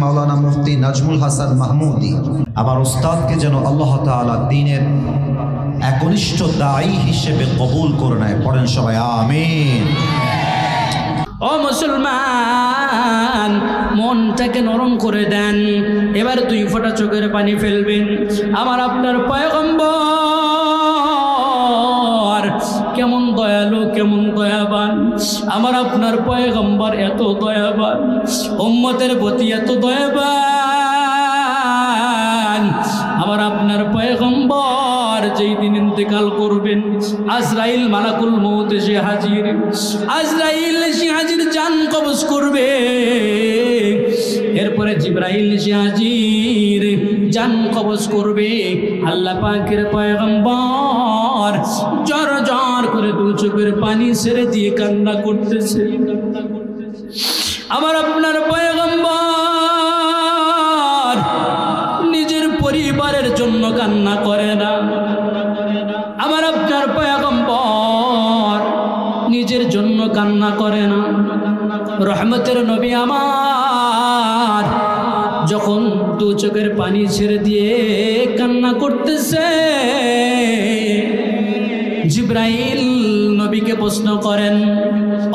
মাওলানা মুফতি নাজমুল হাসান মাহমুদি আমার উস্তাদকে যেন আল্লাহ তাআলা দ্বীনের একনিষ্ঠ দায়ী হিসেবে কবুল করে নেয়। পড়েন সবাই আমিন। ও মুসলমান, মনটাকে নরম করে দেন। এবার 2 ফোঁটা চোখের পানি ফেলবেন। আমার আপনার পয়গম্বর কেমন দয়ালু, কেমন দয়াবান। আমার আপনার পয়গম্বর এত দয়াবান, উম্মতের প্রতি এত দয়াবান। আমার আপনার পয়গম্বর যেই দিন ইন্তেকাল করবেন, আজরাইল মালাকুল মউত এসে হাজির। আজরাইল এসে হাজির, জান কবজ করবে। এরপরে জিবরাইল এসে হাজির, জান কবজ করবে। আল্লাহ পাকের পয়গম্বর জ্বর জ্বর করে 2 চোখের পানি ছেড়ে দিয়ে কান্না করতেছে। আমার আপনার পয়গম্বর নিজের পরিবারের জন্য কান্না করে না। আমার আপনার পয়গম্বর নিজের জন্য কান্না করে না। রহমতের নবী আমার যখন 2 চোখের পানি ছেড়ে দিয়ে কান্না করতেছে, জিবরাইল নবীকে প্রশ্ন করেন,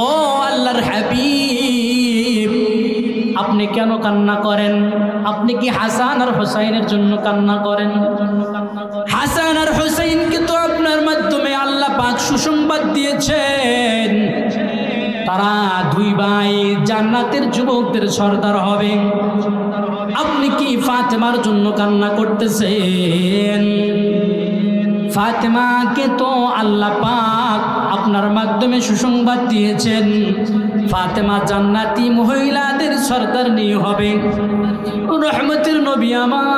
ও আল্লাহর হাবিব, আপনি কেন কান্না করেন? আপনি কি হাসান আর হুসাইনের জন্য কান্না করেন? হাসান আর হুসাইনকে তো আপনার মাধ্যমে আল্লাহ পাক সুসংবাদ দিয়েছেন, তারা 2 ভাই জান্নাতের যুবকদের সর্দার হবে। আপনি কি ফাতেমার জন্য কান্না করতেছেন? ফাতেমাকে তো আল্লাহ পাক আপনার মাধ্যমে সুসংবাদ দিয়েছেন, ফাতেমা জান্নাতি মহিলাদের সর্দার নিয়ে হবে। রহমতের নবী আমার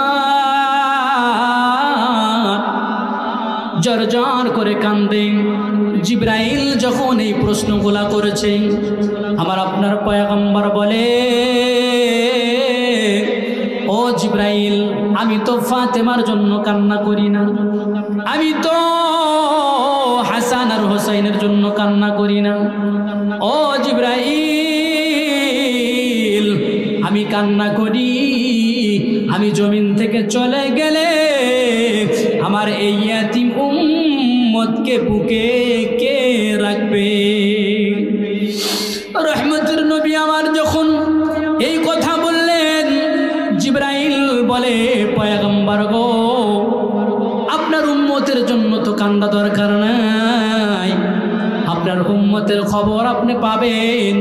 জ্বর জ্বর করে কান্দে। জিবরাইল যখন এই প্রশ্নগুলা করেছে, আমার আপনার পয়গম্বর বলে, ও জিবরাইল, আমি তো ফাতেমার জন্য কান্না করি না, আমি তো হাসান আর হুসাইনের জন্য কান্না করি না। ও জিবরাইল, আমি কান্না করি, আমি জমিন থেকে চলে গেলে আমার এই ইয়াতীম উম্মতকে বুকে কে রাখবে? রহমতের নবী আমার যখন এই কথা বললেন, জিবরাইল বলে, পয়গম্বর গো, আপনার উম্মতের জন্য তো কান্না দরকার নাই, আপনার উম্মতের খবর আপনি পাবেন।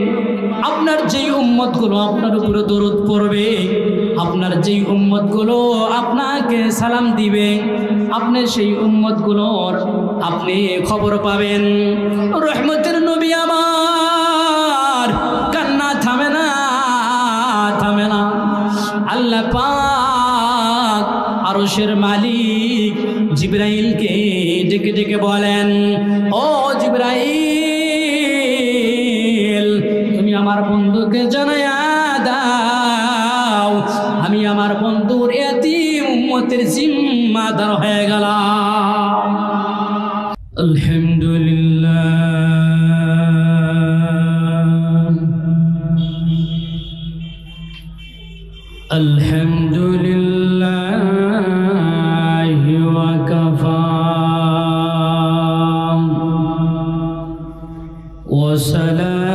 আপনার যেই উম্মতগুলো আপনার উপরে দরুদ পড়বে, আপনার যেই উম্মতগুলো আপনাকে সালাম দিবে, আপনি সেই উম্মতগুলোর আপনি খবর পাবেন। রহমতের নবী আমার কান্না থামে না, থামে না। আল্লাহ পাক আরশের মালিক জিবরাইলকে ডেকে ডেকে বলেন, ও জিবরাইল, তুমি আমার বন্ধুকে জানায়া দাও, আমি আমার বন্ধুর ইয়াতীম উম্মতের জিম্মাদার হয়ে গেলাম। আলহামদুলিল্লাহ, আলহামদুলিল্লাহ ওয়া কাফা ওয়া সালামুন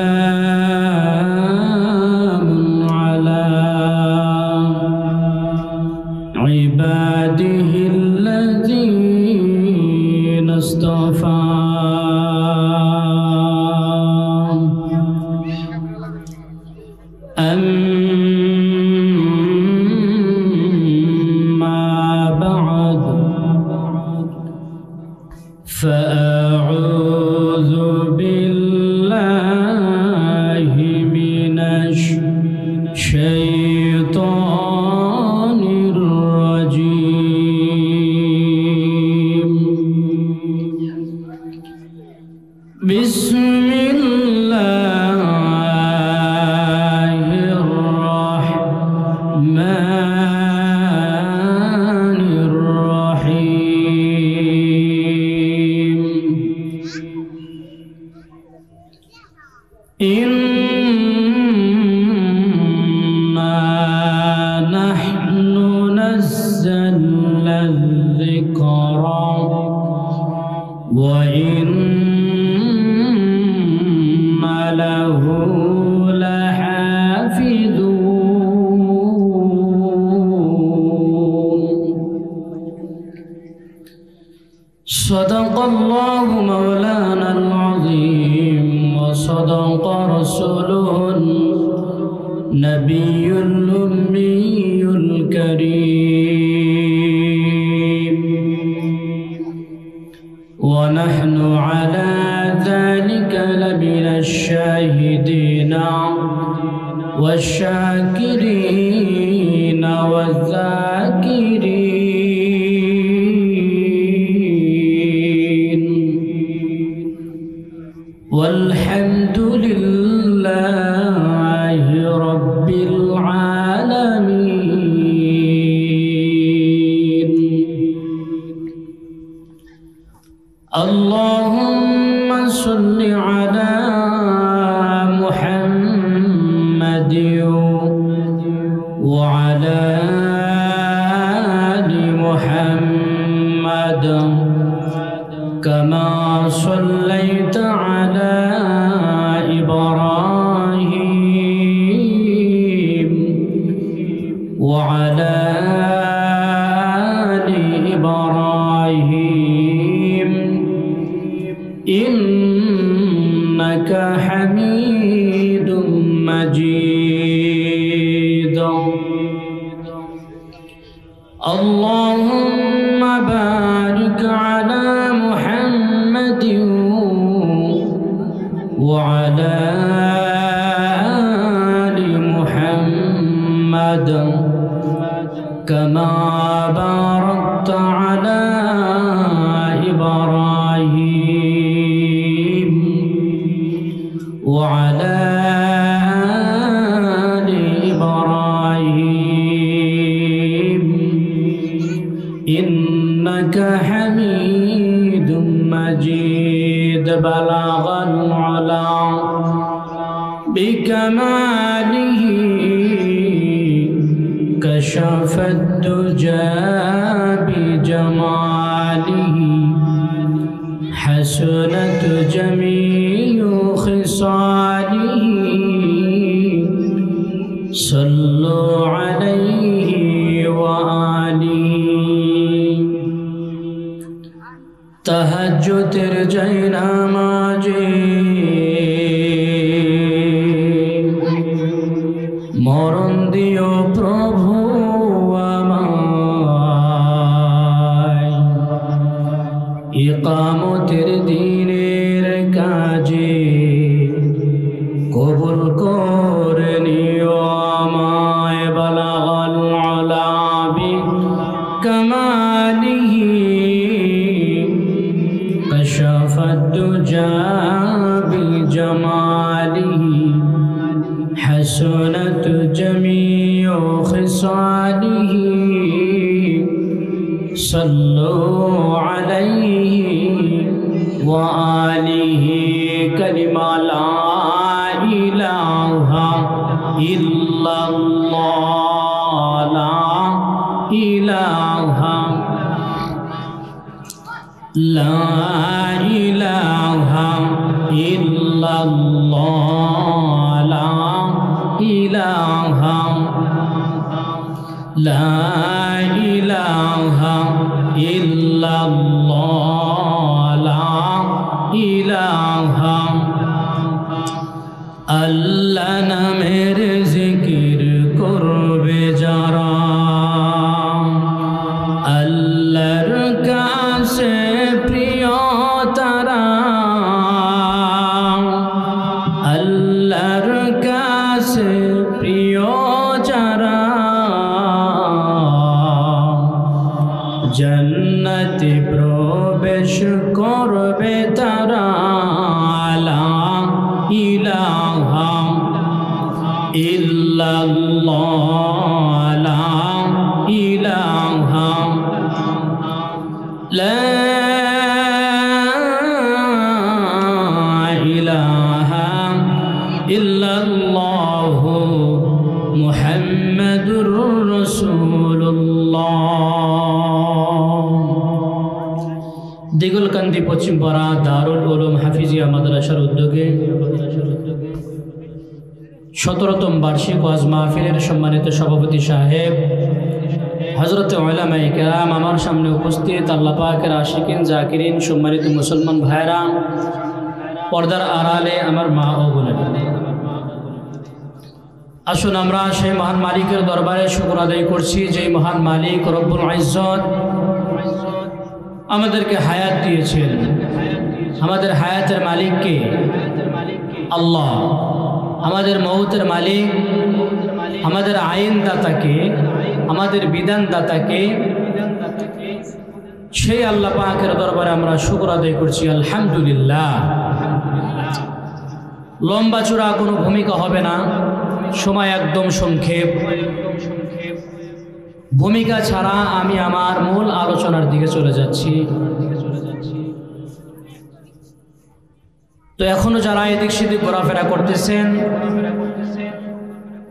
আলা ইবাদিহিল্লাযীনা ইসতাফা। فأعوذ بالله من الشيطان الرجيم. بسم الله الرحمن الرحيم. إنا نحن نزلنا الذكر وإنا له صدق الله مولانا العظيم وصدق رسوله النبي الأمي الكريم ونحن على ذلك لمن الشاهدين والشاكرين والذاكرين والحمد لله رب العالمين. اللهم صل على محمد وعلى آل محمد كما صليت على إبراهيم وعلى آل إبراهيم إنك حميد مجيد. اللهم بارك على محمد وعلى آل محمد كما باركت على إبراهيم وعلى آل إبراهيم إنك حميد مجيد. بلغ العلا بكماله كشف الدجى بجماله حسنت جميع خصاله صلوا عليه وآله. তাহাজ্জুদের জায়নামাজে মরণ দিও প্রভু আমায়, ইকামতের দিনের কাজে কবুল করে নিও আমায়। বালাগাল আলা বিকামালিহি كشف الدجى بجماله حسنت جميع خصاله صلوا عليه وآله. كلمة لا إله إلا الله لا إله لا إله إلا الله لا إله لا إله إلا الله لا إله আল্লাহ নামের জিকির করবে যারা আল্লাহর কাছে প্রিয় তারা, আল্লাহর কাছে প্রিয় যারা জান্নাতে প্রবেশ করবে তারা। লা ইলাহা ইল্লাল্লাহ লা ইলাহা লা ইলাহা ইল্লাল্লাহু মুহাম্মাদুর রাসূলুল্লাহ। দিগুলকান্দি পশ্চিমপাড়া দারুল উলুম হাফিজিয়া মাদ্রাসার উদ্যোগে 17তম বার্ষিক ওয়াজ মাহফিলের সম্মানিত সভাপতি সাহেব হযরত উলামায়ে কেরাম, আমার সামনে উপস্থিত আল্লাহ পাকের আশিকিন জাকিরিন, সম্মানিত মুসলমান ভাইরা, পর্দার আড়ালে আমার মা ও বোনেরা, আসুন আমরা সেই মহান মালিকের দরবারে শুকর আদায় করছি, যেই মহান মালিক রব্বুল ইজ্জত আমাদেরকে হায়াত দিয়েছেন। আমাদের হায়াতের মালিক কে? আল্লাহ। আমাদের মৌতের মালিক, আমাদের আইন দাতাকে, আমাদের বিধান দাতাকে, সেই আল্লাহ পাকের দরবারে আমরা শুকর আদায় করছি, আলহামদুলিল্লাহ। লম্বা চূড়া কোনো ভূমিকা হবে না, সময় একদম সংক্ষেপ। ভূমিকা ছাড়া আমি আমার মূল আলোচনার দিকে চলে যাচ্ছি। তো এখনো যারা এদিক সেদিক ঘোরাফেরা করতেছেন,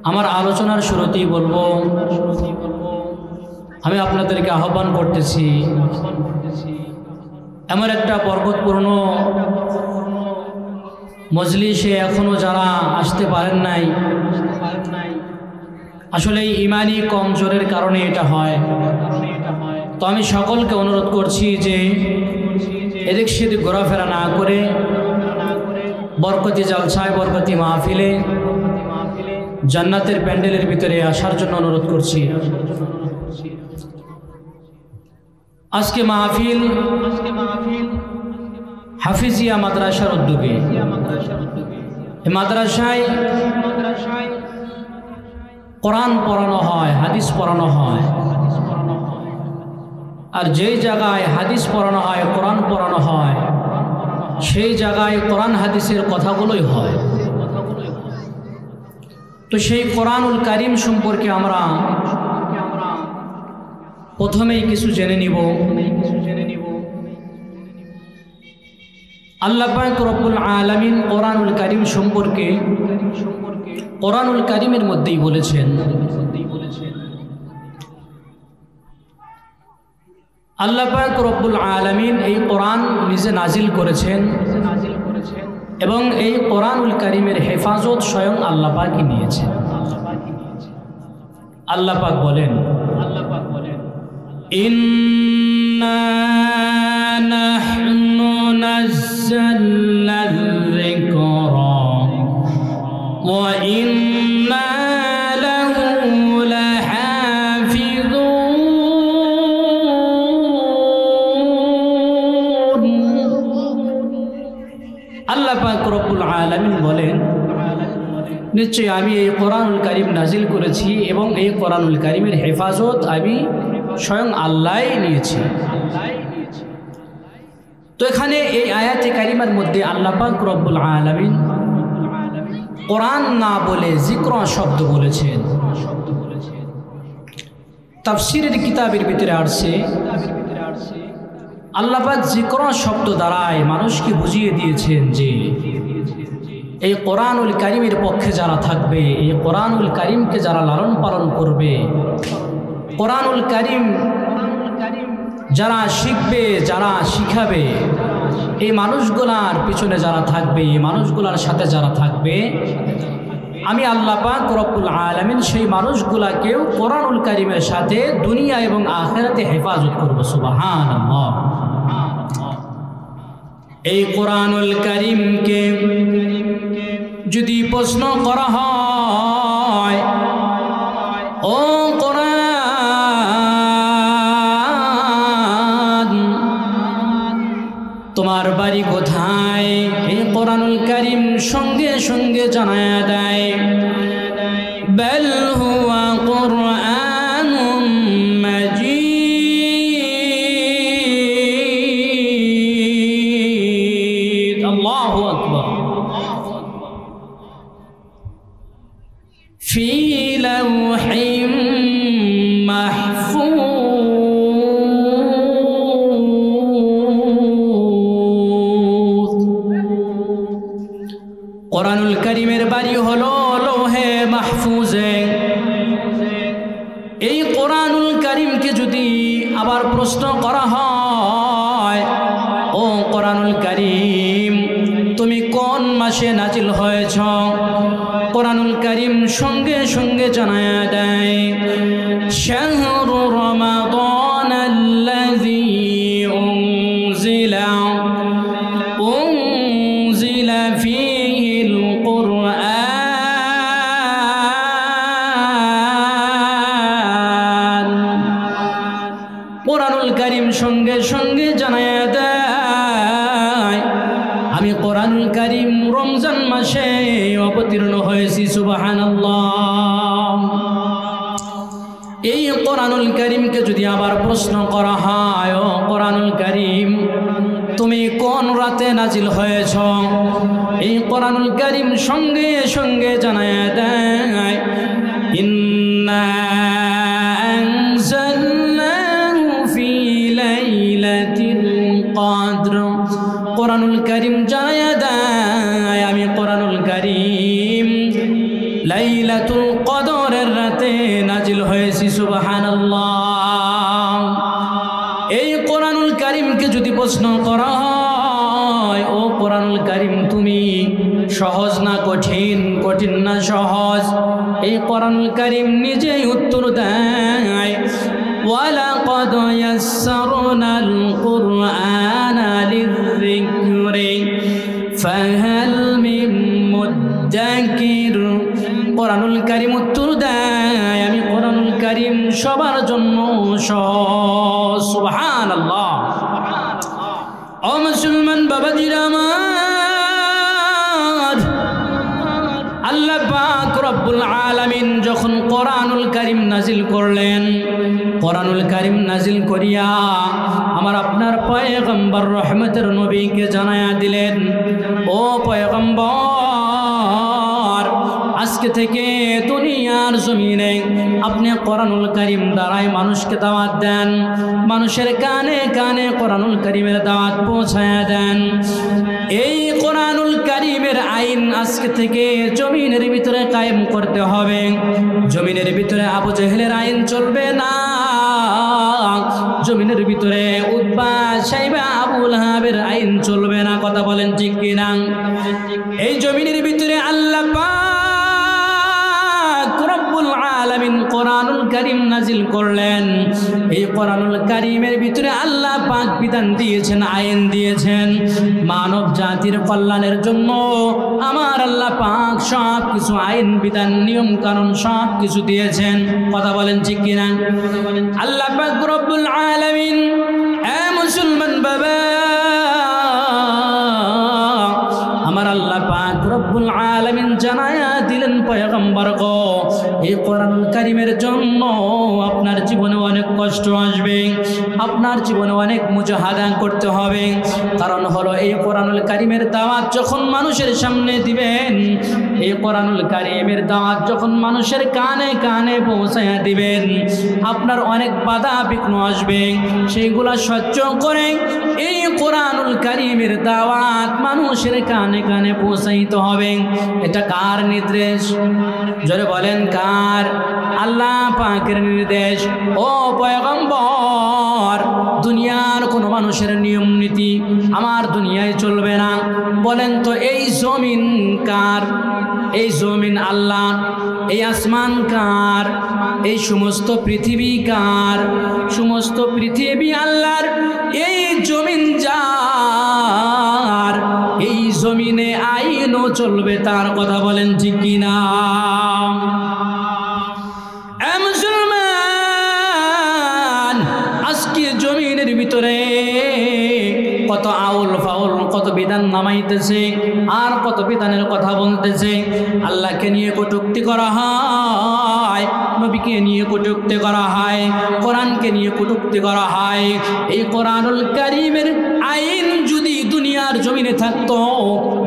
আমার আলোচনার শুরুতেই বলবো, আমি আপনাদেরকে আহ্বান করতেছি, এমন একটা বরকতপূর্ণ মজলিসে এখনো যারা আসতে পারেন নাই, আসলে এই ইমানি কমজোরের কারণে এটা হয়। তো আমি সকলকে অনুরোধ করছি যে এদিক সেদিক ঘোরাফেরা না করে বরকতি জালসায়, বরকতি মাহফিলে, জান্নাতের প্যান্ডেলের ভিতরে আসার জন্য অনুরোধ করছি। আজকে মাহফিল হাফিজিয়া মাদ্রাসার উদ্যোগে। এই মাদ্রাসায় কোরআন পড়ানো হয়, হাদিস পড়ানো হয়। আর যেই জায়গায় হাদিস পড়ানো হয়, কোরআন পড়ানো হয়, সেই জায়গায় কোরআন হাদিসের কথাগুলোই হয়। তো সেই কোরআনুল কারীম সম্পর্কে আমরা প্রথমেই কিছু জেনে নিব। আল্লাহ পাক রব্বুল আলামিন কোরআনুল কারীম সম্পর্কে কোরআনুল কারীমের মধ্যেই বলেছেন, আল্লাহ পাক রব্বুল আলামিন এই কোরআন নিজে নাজিল করেছেন এবং এই কোরআনুল কারীমের হেফাজত স্বয়ং আল্লাহ পাকই নিয়েছেন। আল্লাহ পাক বলেন, ইন্না নাহনু নাযালনা যিকরা ওয়া ইন্না লাহু লাহাফিযুন। আল্লাহ পাক রব্বুল আলামিন বলেন, নিশ্চয় আমি এই কোরআনুল কারীম নাজিল করেছি এবং এই কোরআনুল কারীমের হেফাজত আমি স্বয়ং আল্লাহই নিয়েছি। তো এখানে এই আয়াতে কারিমার মধ্যে আল্লাহ পাক রব্বুল আলামিন কোরআন না বলে যিকর শব্দ বলেছেন। তাফসীরের কিতাবের ভিতরে আসছে, আল্লাহ পাক যিকর শব্দ দ্বারাই মানুষকে বুঝিয়ে দিয়েছেন যে এই কোরআনুল কারীমের পক্ষে যারা থাকবে, এই কোরআনুল কারীমকে যারা লালন পালন করবে, কোরআনুল কারীম যারা শিখবে, যারা শিখাবে, এই মানুষগুলার পিছনে যারা থাকবে, এই মানুষগুলার সাথে যারা থাকবে, আমি আল্লাহ পাক রব্বুল আলামিন সেই মানুষগুলাকেও কোরআনুল কারীমের সাথে দুনিয়া এবং আখিরাতে হেফাজত করব। সুবহানাল্লাহ। এই কোরআনুল কারীমকে যদি প্রশ্ন করা হয়, ও কোরআন তোমার বাড়ি কোথায়, এই কোরআনুল কারীম সঙ্গে সঙ্গে জানায়া দেয়, বাল হুয়া কুরআনুম মাজিদ। আল্লাহু আকবার। ফি লাওহিম মাহফুজ। কোরআনুল কারীমের বাড়ি হলো লৌহে মাহফুজে। এই কোরআনুল কারীমকে যদি আবার প্রশ্ন করা হয়, ও কোরআনুল কারীম তুমি কোন মাসে নাজিল হয়েছ, কোরআনুল কারীম সঙ্গে সঙ্গে জানায়া দেয় শাহরু রমাদানাল্লাযী উনজিলা ফীহিল কুরআন। কোরআনুল কারীম সঙ্গে সঙ্গে জানায়া দেয় আমি কোরআনুল কারীম রমজান মাসে অবতীর্ণ হয়েছি। সুবহানাল্লাহ। এই কোরআনুল কারীমকে যদি আবার প্রশ্ন করা হয়, ও কোরআনুল কারীম তুমি কোন রাতে নাজিল হয়েছ, এই কোরআনুল কারীম সঙ্গে সঙ্গে জানায়া দেয় ইন্না আনজালনাহু ফি লাইলাতিল কদর। কোরআনুল কারীম জানায়া দেয় আমি কোরআনুল কারীম লাইলাতুল কদরের রাতে নাজিল হয়েছি। সুবহানাল্লাহ। এই কোরআনুল কারীমকে যদি প্রশ্ন করা হয়, ও কোরআনুল কারীম তুমি সহজ না কঠিন, কঠিন না সহজ, এই কোরআনুল কারীম নিজেই উত্তর দেয় ওয়ালাকাদ ইয়াসসারনাল কুরআনা লিযিকরি ফাহাল মিন মুদ্দাকির। কোরআনুল কারীম উত্তর দেয় আমি কোরআনুল কারীম সবার জন্য সহজ। সুবহানাল্লাহ। ও মুসলমান বাবাজিরা আমার, আল্লাহ পাক রব্বুল আলামিন যখন কোরআনুল কারীম নাজিল করলেন, কোরআনুল কারীম নাজিল করিয়া আমার আপনার পয়গম্বর রহমতের নবীকে জানায়া দিলেন, ও পয়গম্বর আজকে থেকে দুনিয়ার জমিনে আপনি কোরআনুল কারীম দ্বারাই মানুষকে দাওয়াত দেন, মানুষের কানে কানে কোরআনুল কারীমের দাওয়াত পৌঁছায়া দেন। এই কোরআনুল কারীমের আইন আজকে থেকে জমিনের ভিতরে কায়েম করতে হবে। জমিনের ভিতরে আবু জেহেলের আইন চলবে না, জমিনের ভিতরে উতবা সাইবা আবু লাহাবের আইন চলবে না। কথা বলেন ঠিক কিনা? এই জমিনের ভিতরে আল্লাহ পাক রব্বুল আলামিন কোরআনুল কারীম নাজিল করলেন। এই কোরআনুল কারীমের ভিতরে আল্লাহ পাক বিধান দিয়েছেন, আইন দিয়েছেন মানব জাতির কল্যাণের জন্য। আমার আল্লাহ পাক সব কিছু আইন বিধান নিয়ম কানুন সব কিছু দিয়েছেন। কথা বলেন ঠিক কিনা? আল্লাহ পাক রব্বুল আলামিন মুসলমান বাবা আমার আল্লাহ পাক রব্বুল আলামিন জানায়া দিলেন পয়গম্বর গো, এই কোরআনুল কারীমের জন্য আপনার জীবনে অনেক কষ্ট আসবে, আপনার জীবনে অনেক মুজাহাদা করতে হবে। কারণ হলো এই কোরআনুল কারীমের দাওয়াত যখন মানুষের সামনে দিবেন, এই কোরআনুল কারীমের দাওয়াত যখন মানুষের কানে কানে পৌঁছায়া দিবেন, আপনার অনেক বাধা বিঘ্ন আসবে, সেইগুলা সহ্য করে এই কোরআনুল কারীমের দাওয়াত মানুষের কানে কানে পৌঁছাইতে হবে। এটা কার নির্দেশ? জোরে বলেন কার? আল্লাহ পাকের নির্দেশ। ও পয়গম্বর দুনিয়ার কোনো মানুষের নিয়ম নীতি আমার দুনিয়ায় চলবে না। বলেন তো এই জমিন কার? এই জমিন আল্লাহ। এই আসমান কার? এই সমস্ত পৃথিবী কার? সমস্ত পৃথিবী আল্লাহর। এই জমিন যার, এই জমিনে আইনও চলবে তার। কথা বলেন ঠিক কিনা? মুসলমান আজকে জমিনের ভিতরে কত আউল ফাউল, কত বিধান নামাইতেছে, আর কত বিধানের কথা বলতেছে। আল্লাহকে নিয়ে কটূক্তি করা হয়, নবীকে নিয়ে কটূক্তি করা হয়, কোরআনকে নিয়ে কটূক্তি করা হয়। এই কোরআনুল কারীমের আইন যদি দুনিয়ার জমিনে থাকতো,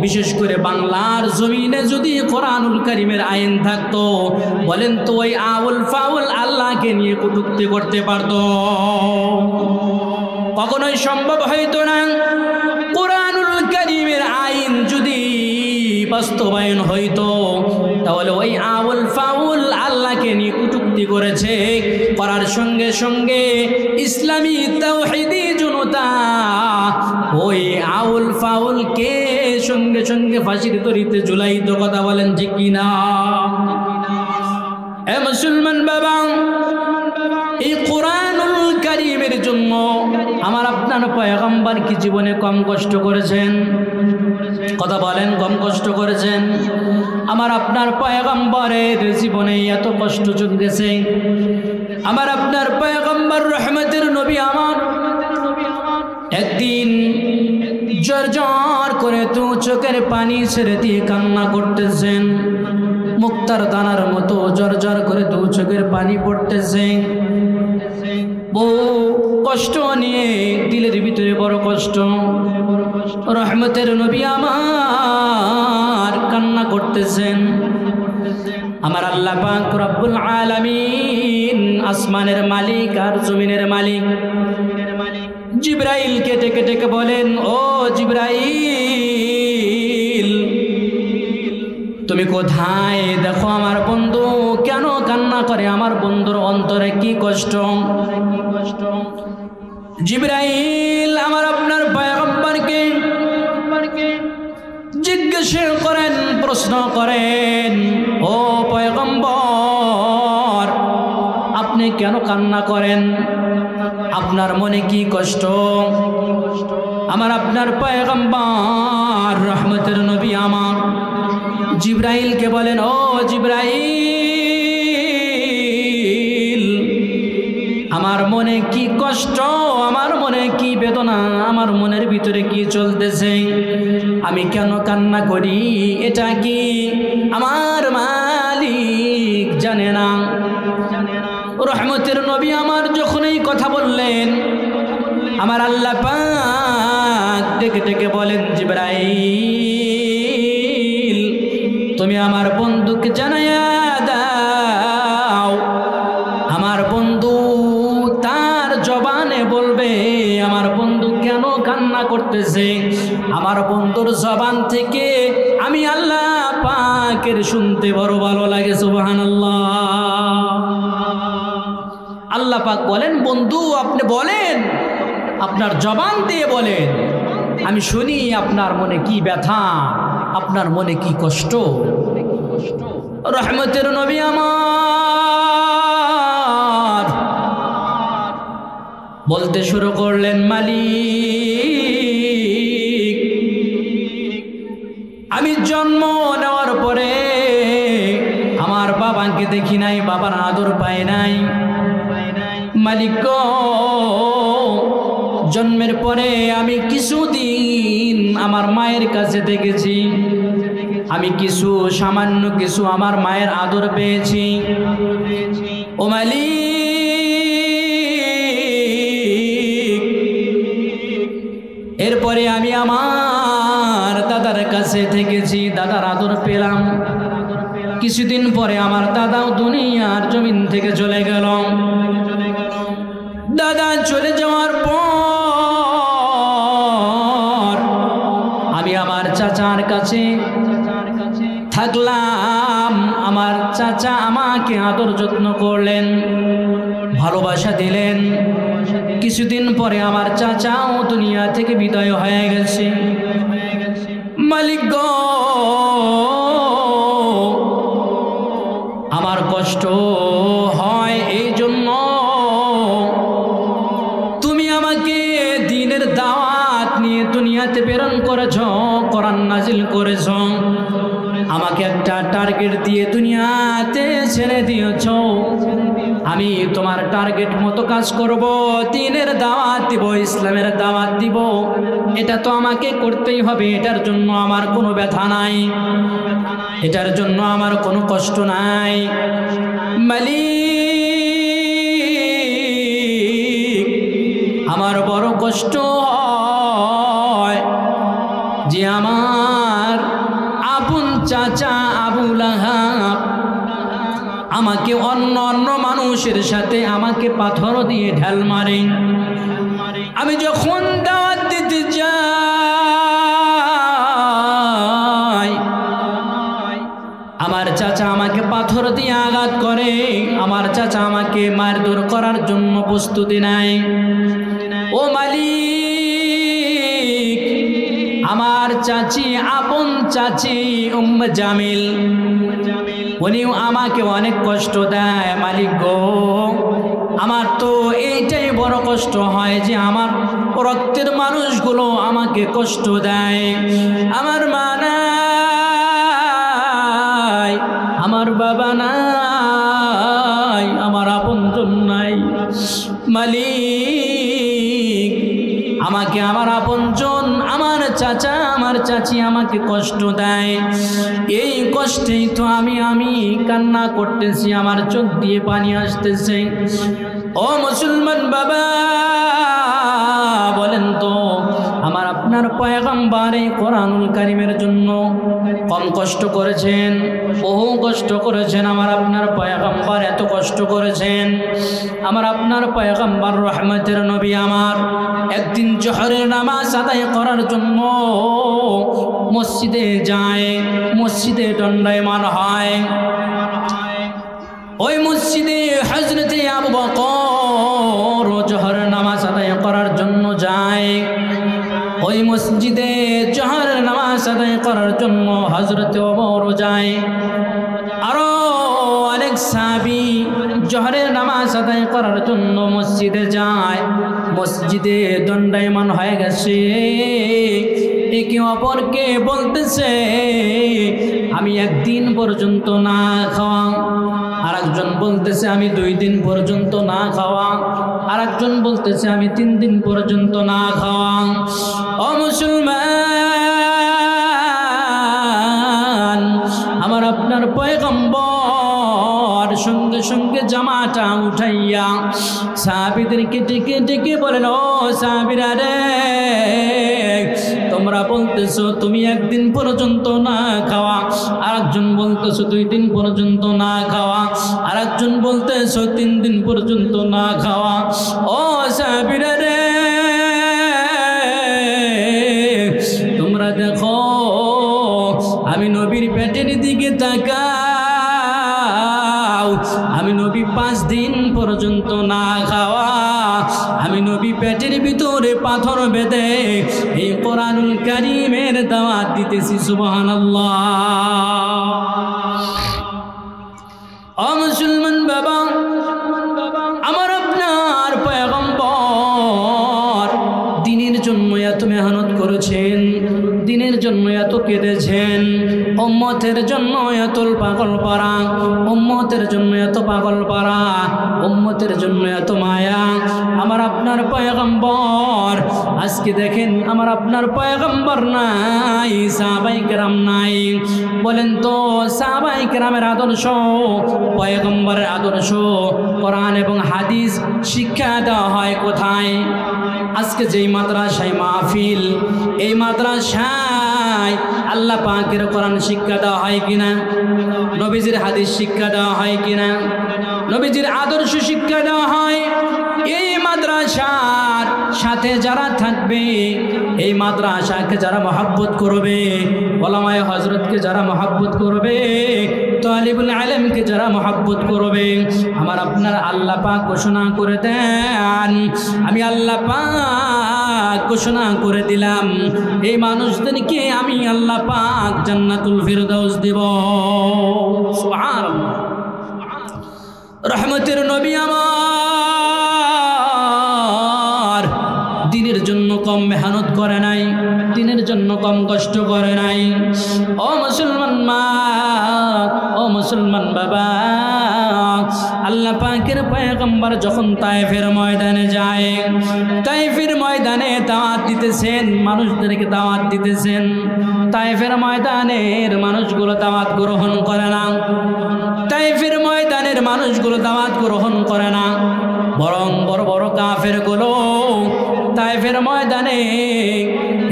বিশেষ করে বাংলার জমিনে যদি কোরআনুল কারীমের আইন থাকতো, বলেন তো ওই আউল ফাউল আল্লাহকে নিয়ে কটূক্তি করতে পারতো? কখনোই সম্ভব হইতো না। কোরআনুল কারীমের আইন যদি বাস্তবায়ন হইতো, তাহলে ওই আউল ফাউল আল্লাহকে নিয়ে কটূক্তি তৈরি করেছে, করার সঙ্গে সঙ্গে ইসলামী তাওহীদি জনতা ওই আউল ফাউলকে সঙ্গে সঙ্গে ফাঁসির দড়িতে ঝুলাইতো। কথা বলেন ঠিক কিনা? এ মুসলমান বাবা, এই কোরআনুল কারীমের জন্য আমার আপনার পয়গম্বর কি জীবনে কম কষ্ট করেছেন? কথা বলেন, কম কষ্ট করেছেন? আমার আপনার পয়গম্বরের জীবনে এত কষ্ট চলতেছে। আমার আপনার পয়গম্বর রহমতের নবী আমার একদিন জর্জর করে তো চোখের পানি ছেড়ে দিয়ে কান্না করতেছেন, মুক্তার দানার মতো জর্জর করে দু চোখের পানি পড়তেছে। বহু কষ্ট নিয়ে, দিলের ভিতরে বড় কষ্ট। রহমতের নবী আমার কান্না করতেছেন। আমার আল্লাহ পাক রব্বুল আলামিন, আসমানের মালিক আর জমিনের মালিক, জিবরাইলকে ডেকে ডেকে বলেন, ও জিবরাইল, তুমি কোথায়? দেখো আমার বন্ধু কেন কান্না করে, আমার বন্ধুর অন্তরে কি কষ্ট। জিবরাইল আমার আপনার পয়গম্বরকে জিজ্ঞেস করেন, প্রশ্ন করেন, ও পয়গম্বর, আপনি কেন কান্না করেন? আপনার মনে কি কষ্ট? আমার আপনার পয়গম্বর রহমতের নবী আমার জিবরাইলকে বলেন, ও জিবরাইল, আমার মনে কি কষ্ট, আমার মনে কি বেদনা, আমার মনের ভিতরে কি চলতেছে, আমি কেন কান্না করি, এটা কি আমার মালিক জানে না? রহমতের নবী আমার যখন এই কথা বললেন, আমার আল্লাহ পাক ডেকে ডেকে বলেন, জিবরাইল, তুমি আমার বন্ধুকে জানাইয়া দাও, আমার বন্ধু তার জবানে বলবে আমার বন্ধু কেন কান্না করতেছে। আমার বন্ধুর জবান থেকে আমি আল্লাহ পাকের শুনতে বড় ভালো লাগে। সুবহানাল্লাহ। আল্লাহ পাক বলেন, বন্ধু আপনি বলেন, আপনার জবান দিয়ে বলেন, আমি শুনি আপনার মনে কি ব্যথা, আপনার মনে কি কষ্ট। রহমতের নবী আমার বলতে শুরু করলেন, মালিক, আমি জন্ম নেওয়ার পরে আমার বাবাকে দেখি নাই, বাবার আদর পাই নাই। মালিক গো, জন্মের পরে আমি কিছুদিন আমার মায়ের কাছে দেখেছি, আমি কিছু সামান্য কিছু আমার মায়ের আদর পেয়েছি। ও মালিক, এরপরে আমি আমার দাদার কাছে থেকেছি, দাদার আদর পেলাম। কিছুদিন পরে আমার দাদাও দুনিয়ার জমিন থেকে চলে গেল। দাদা চলে যাওয়ার পর আমি আমার চাচার কাছে থাকলাম। আমার চাচা আমাকে আদর যত্ন করলেন, ভালোবাসা দিলেন। কিছুদিন পরে আমার চাচাও দুনিয়া থেকে বিদায় হয়ে গেছে। মালিক গো, আমার কষ্ট হয় এই জন্য তুমি আমাকে দ্বীনের দাওয়াত নিয়ে দুনিয়াতে প্রেরণ করেছ, কোরআন নাজিল করেছ, আমাকে একটা টার্গেট দিয়ে দুনিয়াতে ছেড়ে দিয়েছ। আমি তোমার টার্গেট মতো কাজ করব, দ্বীনের দাওয়াত দিব, ইসলামের দাওয়াত দিব। এটা তো আমাকে করতেই হবে, এটার জন্য আমার কোনো ব্যথা নাই, এটার জন্য আমার কোনো কষ্ট নাই। মালিক, আমার বড় কষ্ট হয় যে আমার আপন চাচা আবু লাহাব আমাকে অন্য অন্য মানুষের সাথে আমাকে পাথর দিয়ে ঢাল মারে। আমি যখন দাওয়াত দিতে যাই, আমার চাচা আমাকে পাথর দিয়ে আঘাত করে। আমার চাচা চাচা আমাকে মারধর করার জন্য প্রস্তুতি নেয়। ও মালিক, আমার চাচি, আপন চাচি জামিল, উনিও আমাকে অনেক কষ্ট দেয়। মালিক গো, আমার তো এইটাই বড় কষ্ট হয় যে আমার রক্তের মানুষগুলো আমাকে কষ্ট দেয়। আমার মা নাই, আমার বাবা নাই, আমার আপনজন নাই। মালিক, আমাকে আমার আপনজন, আমার চাচা, আমার চাচি আমাকে কষ্ট দেয়। এই কষ্টেই তো আমি কান্না করতেছি, আমার চোখ দিয়ে পানি আসতেছে। ও মুসলমান বাবা, বলেন তো আমার আপনার পয়গম্বর এই কোরআনুল কারীমের জন্য কম কষ্ট করেছেন? বহু কষ্ট করেছেন। আমার আপনার পয়গম্বর এত কষ্ট করেছেন। আমার আপনার পয়গম্বর রহমতের নবী আমার একদিন জোহরের নামাজ আদায় করার জন্য মসজিদে যায়, মসজিদে দণ্ডায়মান হয়। ওই মসজিদে হযরতে আবু বকর জোহরের নামাজ আদায় করার জন্য যায়। ওই মসজিদে জোহরের নামাজ আদায় করার জন্য হযরতে ওমর যায়। আরো অনেক সাহাবী জোহরের নামাজ আদায় করার জন্য মসজিদে যায়। মসজিদে দণ্ডায়মান হয়ে গেছে, একে অপরকে বলতেছে আমি একদিন পর্যন্ত না খাওয়া। আরেকজন বলতেছে আমি 2 দিন পর্যন্ত না খাওয়া। আরেকজন বলতেছে আমি 3 দিন পর্যন্ত না খাওয়া। ও মুসলমান, আমার আপনার পয়গম্বর সঙ্গে সঙ্গে জামাটা উঠাইয়া সাহাবীদেরকে ডেকে ডেকে বলেন, ও সাহাবীরা রে, তোমরা বলতেছো তুমি 1 দিন পর্যন্ত না খাওয়া, আরেকজন বলতেছো 2 দিন পর্যন্ত না খাওয়া, আরেকজন বলতেছো 3 দিন পর্যন্ত না খাওয়া। ও সাহাবীরা রে, তোমরা দেখো আমি নবীর পেটের দিকে তাকাও। আমি নবী 5 দিন পর্যন্ত না খাওয়া, আমি নবী পেটের ভিতরে পাথর বেঁধে এই কোরআনুল কারীমের দাওয়াত দিতেছি। সুবহানাল্লাহ। ও মুসলমান বাবা, আমার আপনার পয়গম্বর দ্বীনের জন্য এত মেহনত করেছেন, দ্বীনের জন্য এত কেঁদেছেন, উম্মতের জন্য এত পাগল পারা, উম্মতের জন্য এত পাগল পারা, উম্মতের জন্য এত মায়া। আমার আপনার পয়গম্বর আজকে দেখেন, আমার আপনার পয়গম্বর নাই, সাহাবায়ে কেরাম নাই। বলেন তো সাহাবায়ে কেরামের আদর্শ, পয়গম্বরের আদর্শ, কোরআন এবং হাদিস শিক্ষা দেওয়া হয় কোথায়? আজকে যেই মাদ্রাসায় মাহফিল, এই মাদ্রাসায় আল্লাহ পাকের কোরআন শিক্ষা দেওয়া হয় কিনা? নবীজির হাদিস শিক্ষা দেওয়া হয় কিনা? নবীজির আদর্শ শিক্ষা দেওয়া হয়। এই মাদ্রাসার সাথে যারা থাকবে, এই মাদ্রাসাকে যারা মহব্বত করবে, ওলামায়ে হযরতকে যারা মহব্বত করবে, তালিবুল ইলমকে যারা মহব্বত করবে, আমার আপনার আল্লাহ পাক ঘোষণা করে দেন, আমি আল্লাহ পাক ঘোষণা করে দিলাম এই মানুষদেরকে আমি আল্লাহ পাক জান্নাতুল ফিরদাউস দেব। সুবহানাল্লাহ। রহমতের নবী আমার দ্বীনের জন্য কম মেহনত করে নাই, দ্বীনের জন্য কম কষ্ট করে নাই। ও মুসলমান মা, ও মুসলমান বাবা, আল্লাহ পাকের পয়গম্বর যখন তায়েফের ময়দানে যায়, তায়েফের ময়দানে দাওয়াত দিতেছেন, মানুষদেরকে দাওয়াত দিতেছেন। তায়েফের ময়দানের মানুষগুলো দাওয়াত গ্রহণ করে না, তায়েফের ময়দানের মানুষগুলো দাওয়াত গ্রহণ করে না, বরং বড় বড় কাফেরগুলো তায়েফের ময়দানে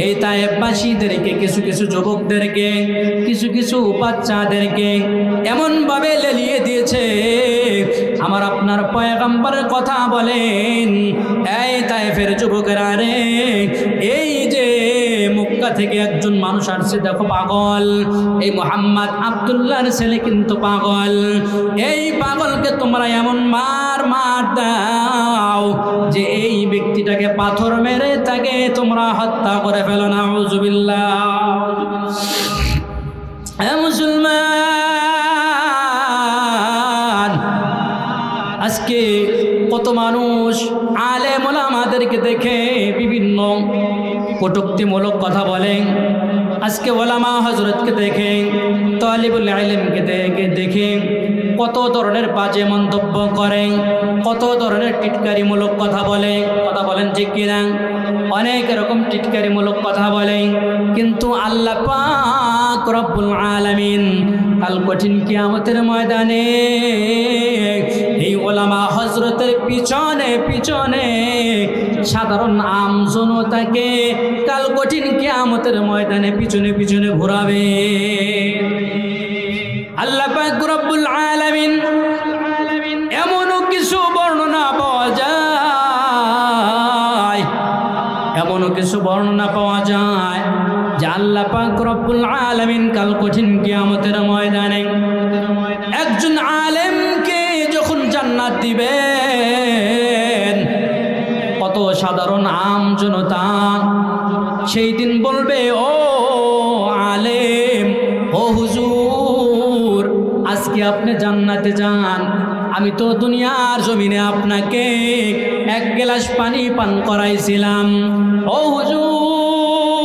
এই তায়েফবাসীদেরকে, কিছু কিছু যুবকদেরকে, কিছু কিছু বাচ্চাদেরকে এমনভাবে লেলিয়ে দিয়েছে। আমার আপনার পয়গম্বরের কথা বলেন, এই তায়েফের যুবকেরা রে, এই যে আমেরিকা থেকে একজন মানুষ আসছে, দেখো পাগল, এই মোহাম্মদ আব্দুল্লাহর ছেলে কিন্তু পাগল। এই পাগলকে তোমরা এমন মার দাও যে এই ব্যক্তিটাকে পাথর মেরে তাকে তোমরা হত্যা করে ফেলো। নাউযুবিল্লাহ। মুসলমান, আজকে কত মানুষ আলেম ওলামাদেরকে দেখে বিভিন্ন কটূক্তিমূলক কথা বলেন। আজকে ওলামা হযরতকে দেখে, তালিবুল ইলমকে দেখে কত ধরনের বাজে মন্তব্য করেন, কত ধরনের টিটকারিমূলক কথা বলেন ঠিক কিনা? অনেক রকম টিটকারিমূলক কথা বলেন, কিন্তু আল্লাহ পাক রব্বুল আলামিন কাল কঠিন কিয়ামতের ময়দানে এই ওলামা হযরতের পিছনে পিছনে সাধারণ আম জনতাকে কাল কঠিন কিয়ামতের ময়দানে পিছনে পিছনে ঘোরাবে। আল্লাহ পাক রব্বুল আলামিন এমনও কিছু বর্ণনা পাওয়া যায়, এমনও কিছু বর্ণনা পাওয়া যায় যে আল্লাহ পাক রব্বুল আলামিন কাল কঠিন কিয়ামতের ময়দানে একজন আলেমকে যখন জান্নাত দিবেন, কত সাধারণ আম জনতা সেই দিন বলবে, ও আলেম, ও হুজুর, আজকে আপনি জান্নাতে যান, আমি তো দুনিয়ার জমিনে আপনাকে এক গ্লাস পানি পান করাইছিলাম। ও হুজুর,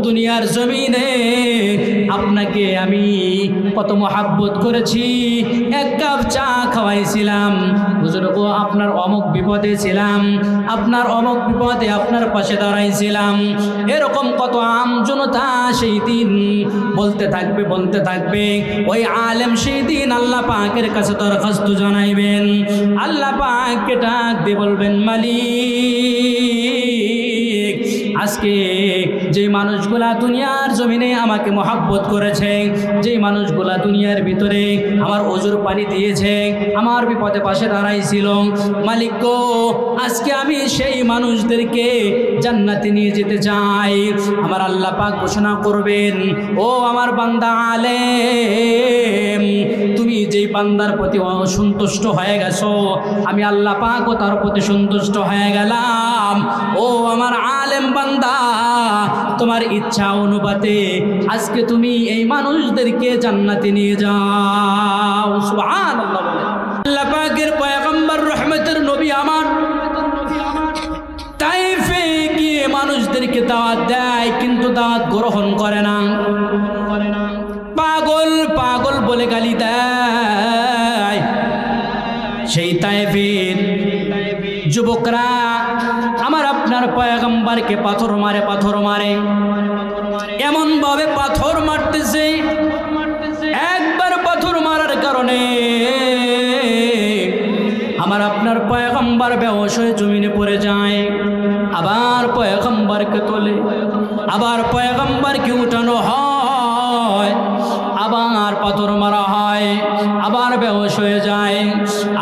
দুনিয়ার জমিনে আপনাকে আমি কত মহাব্বত করেছি, এক কাপ চা খাওয়াইছিলাম। হুজুর গো, আপনার অমুক বিপদে ছিলাম, আপনার অমুক বিপদে আপনার পাশে দাঁড়াইছিলাম। এরকম কত আম জনতা সেই দিন বলতে থাকবে। ওই আলেম সেই দিন আল্লাহ পাকের কাছে দরখাস্ত জানাইবেন। আল্লাহ পাককে ডাক দিয়ে বলবেন, মালিক, আজকে যে মানুষগুলা দুনিয়ার জমিনে আমাকে মহাব্বত করেছে, যে মানুষগুলা দুনিয়ার ভিতরে আমার ওজুর পানি দিয়েছে, আমার বিপদে পাশে দাঁড়াইছিল, মালিক গো, আজকে আমি সেই মানুষদেরকে জান্নাতে নিয়ে যেতে চাই। আমার আল্লাহ পাক ঘোষণা করবেন, ও আমার বান্দা আলেম, তুমি যেই বান্দার প্রতি অসন্তুষ্ট হয়ে গেছো, আমি আল্লাহ পাকও তার প্রতি সন্তুষ্ট হয়ে গেলাম। ও আমার আলেম বান্দা, তোমার ইচ্ছা অনুপাতে আজকে তুমি এই মানুষদেরকে জান্নাতে নিয়ে যাও। সুবহানাল্লাহ। আল্লাহ পাকের পয়গম্বর রহমতের নবী আমার তাইফে গিয়ে মানুষদেরকে দাওয়াত দেয়, কিন্তু দাওয়াত গ্রহণ করে না। পাগল পাগল বলে গালি দেয়। সেই তাইফের যুবকরা আমার আপনার পয়গম্বরকে পাথর মারে, এমন ভাবে পাথর মারতেছে, একবার পাথর মারার কারণে আমার আপনার পয়গম্বর বেহুশ হয়ে জমিনে পড়ে যায়। আবার পয়গম্বরকে তোলে, আবার পয়গম্বরকে উঠানো হয়, আবার পাথর মারা হয়, আবার বেহুশ হয়ে যায়,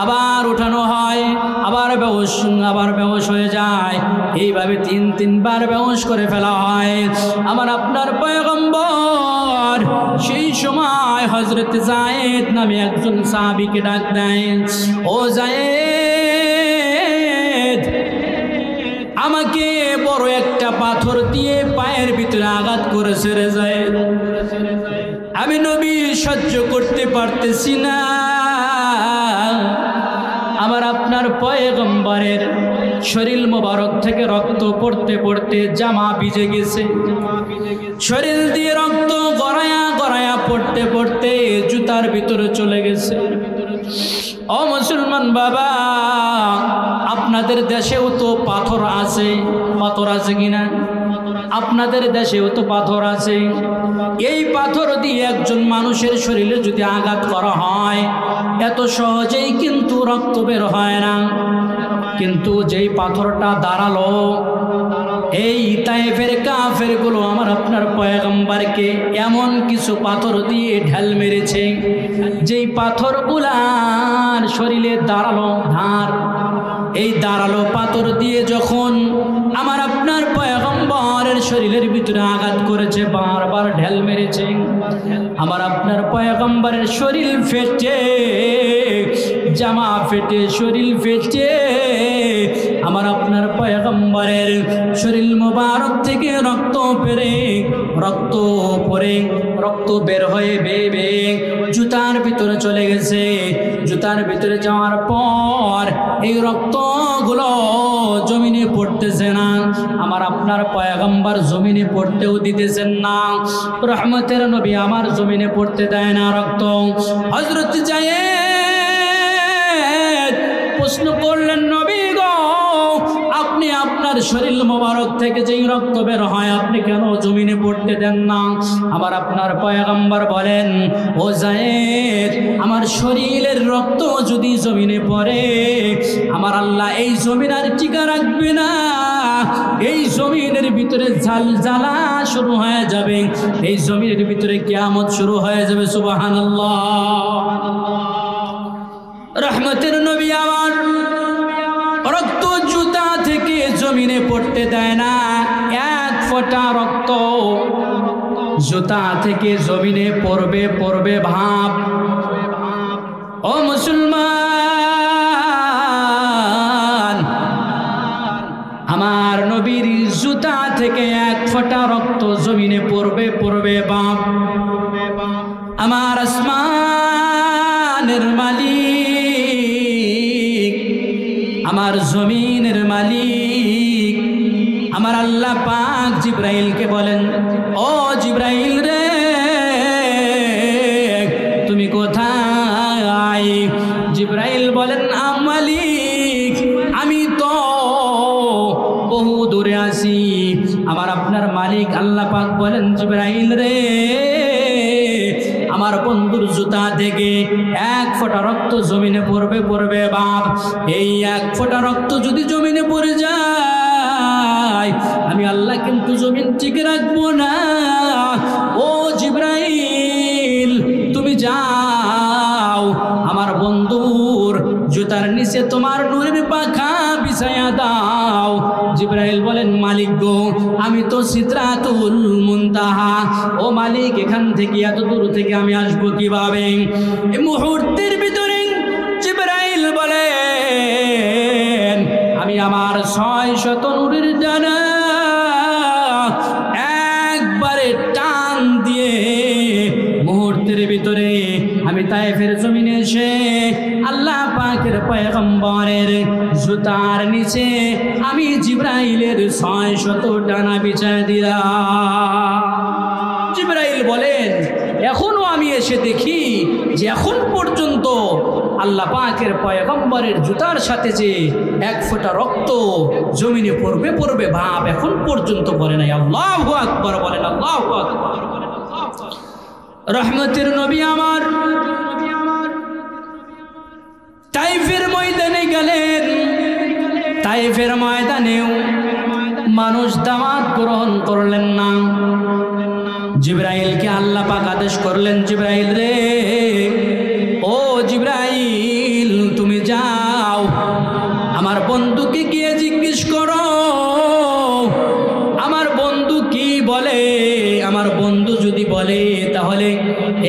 আবার উঠানো হয়, আবার বেহুশ হয়ে যায়। এইভাবে তিনবার বেহুশ করে ফেলা হয়। আমার আপনার পয়গম্বর সেই সময় হযরত যায়েদ নামে একজন সাহাবীকে ডাক দেয়, ও যায়েদ, আমাকে বড় একটা পাথর দিয়ে পায়ের ভিতরে আঘাত করেছে রে যায়েদ, আমি নবী সহ্য করতে পারতেছি না। আমার আপনার পয়গম্বরের শরীর মোবারক থেকে রক্ত পড়তে পড়তে জামা ভিজে গেছে, শরীর দিয়ে রক্ত গড়ায়া পড়তে পড়তে জুতার ভিতরে চলে গেছে। ও মুসলমান বাবা, আপনাদের দেশেও তো পাথর আছে কিনা? আপনাদের দেশেও তো পাথর আছে। এই পাথর দিয়ে একজন মানুষের শরীরে যদি আঘাত করা হয়, এত সহজেই কিন্তু রক্ত বের হয় না। কিন্তু যেই পাথরটা দাঁড়ালো, এই তায়েফের কাফেরগুলো আমার আপনার পয়গম্বরকে এমন কিছু পাথর দিয়ে ঢাল মেরেছে, যেই পাথরগুলার শরীরে দাঁড়ালো ধার। এই দাঁড়ালো পাথর দিয়ে যখন আমার আপনার পয়গম্বর শরীরের ভিতরে আঘাত করেছে, বারবার ঢেল মেরেছে। আমার আপনার পয়গম্বরের শরীর ফেটে, জামা ফেটে, শরীর ফেটে আমার আপনার পয়গম্বরের শরীর মোবারক থেকে রক্ত বের হয়ে বেয়ে জুতার ভিতরে চলে গেছে। জুতার ভিতরে যাওয়ার পর এই রক্তগুলো জমিনে পড়তেছে না, আমার আপনার পয়গম্বর জমিনে পড়তেও দিতেছেন না। রহমতের নবী আমার জমিনে পড়তে দেয় না রক্ত। হযরত যায়েদ প্রশ্ন করলেন, নবী গো, আপনি আপনার শরীর মোবারক থেকে যেই রক্ত বের হয় আপনি কেন জমিনে পড়তে দেন না? আবার আপনার পয়গম্বর বলেন, ও যায়েদ, আমার শরীরের রক্ত যদি জমিনে পড়ে আমার আল্লাহ এই জমিন আর টিকা রাখবে না, এই জমিনের ভিতরে জ্বালা শুরু হয়ে যাবে, এই জমিনের ভিতরে কিয়ামত শুরু হয়ে যাবে। সুবহানাল্লাহ। রহমতের নবী আমার রক্ত জুতা থেকে জমিনে পড়তে দেয় না, এক ফোঁটা রক্ত জুতা থেকে জমিনে পড়বে ভাব। ও মুসলমান, আমার নবীর জুতা থেকে এক ফোঁটা রক্ত জমিনে পড়বে ভাব। আমার আসমানের মালিক, আমার জমিনের মালিক, আমার আল্লাহ পাক জিব্রাইলকে বলেন, ও জিব্রাইল রে, তুমি কোথায়? জিব্রাইল বলেন, মালিক, আমি তো বহু দূরে আছি। আমার আপনার মালিক আল্লাহ পাক বলেন, জিব্রাইল রে, আমার বন্ধুর জুতা থেকে এক ফোঁটা রক্ত জমিনে পড়বে বাপ। এই এক ফোঁটা রক্ত যদি জমিনে পড়ে যায় আমি আল্লাহ কিন্তু জমিন ঠিক রাখবো না। ও জিব্রাইল, তুমি যাও, আমার বন্ধুর জুতার নিচে তোমার নূরের পাখা বিছায়া দাও। জিব্রাইল বলেন, মালিক গো, আমি তো সিদরাতুল মুনতাহা। ও মালিক, এখান থেকে এত দূর থেকে আমি আসবো কিভাবে? এই মুহূর্তের ভিতরে জিব্রাইল বলেন, আমি আমার 600 নূরের ডানা একবারে টান দিয়ে মুহূর্তের ভিতরে আমি তায়েফের জমিনে এসে আল্লাহ পাকের পয়গম্বরের জুতার নিচে আমি জিব্রাইলের 600 ডানা বিছায় দিলাম। জিব্রাইল বলেন, এখনো আমি এসে দেখি যে এখন পর্যন্ত আল্লাহ পাকের পয়গম্বরের জুতার সাথে যে এক ফোঁটা রক্ত জমিনে পড়বে ভাব এখন পর্যন্ত পড়ে নাই। আল্লাহু আকবার বলেন, আল্লাহু আকবার। রহমতের নবী আমার তাইফের ময়দানে গেলেন। তাইফের ময়দানেও মানুষ দাওয়াত গ্রহণ করলেন না। জিব্রাইলকে আল্লাহ পাক আদেশ করলেন, জিব্রাইল রে, ও জিব্রাইল, তুমি যাও, আমার বন্ধুকে গিয়ে জিজ্ঞেস করো আমার বন্ধু কি বলে। আমার বন্ধু যদি বলে তাহলে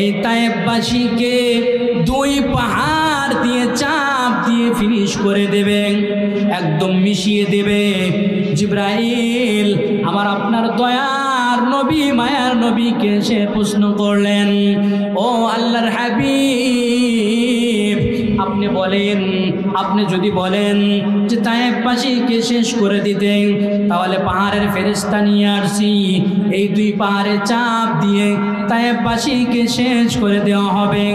এই তায়েফবাসীকে 2 পাহাড় দিয়ে চাপ দিয়ে ফিনিশ করে দেবে, একদম মিশিয়ে দেবে। জিব্রাইল আমার আপনার দয়ার নবী, মায়ার নবীকে সে প্রশ্ন করলেন, ও আল্লাহর হাবিব, আপনি বলেন, আপনি যদি বলেন যে তায়েফবাসীকে শেষ করে দিতে, তাহলে পাহাড়ের ফেরেশতা নিয়ে আসছি, এই 2 পাহাড়ে চাপ দিয়ে তায়েফবাসীকে শেষ করে দেওয়া হবে।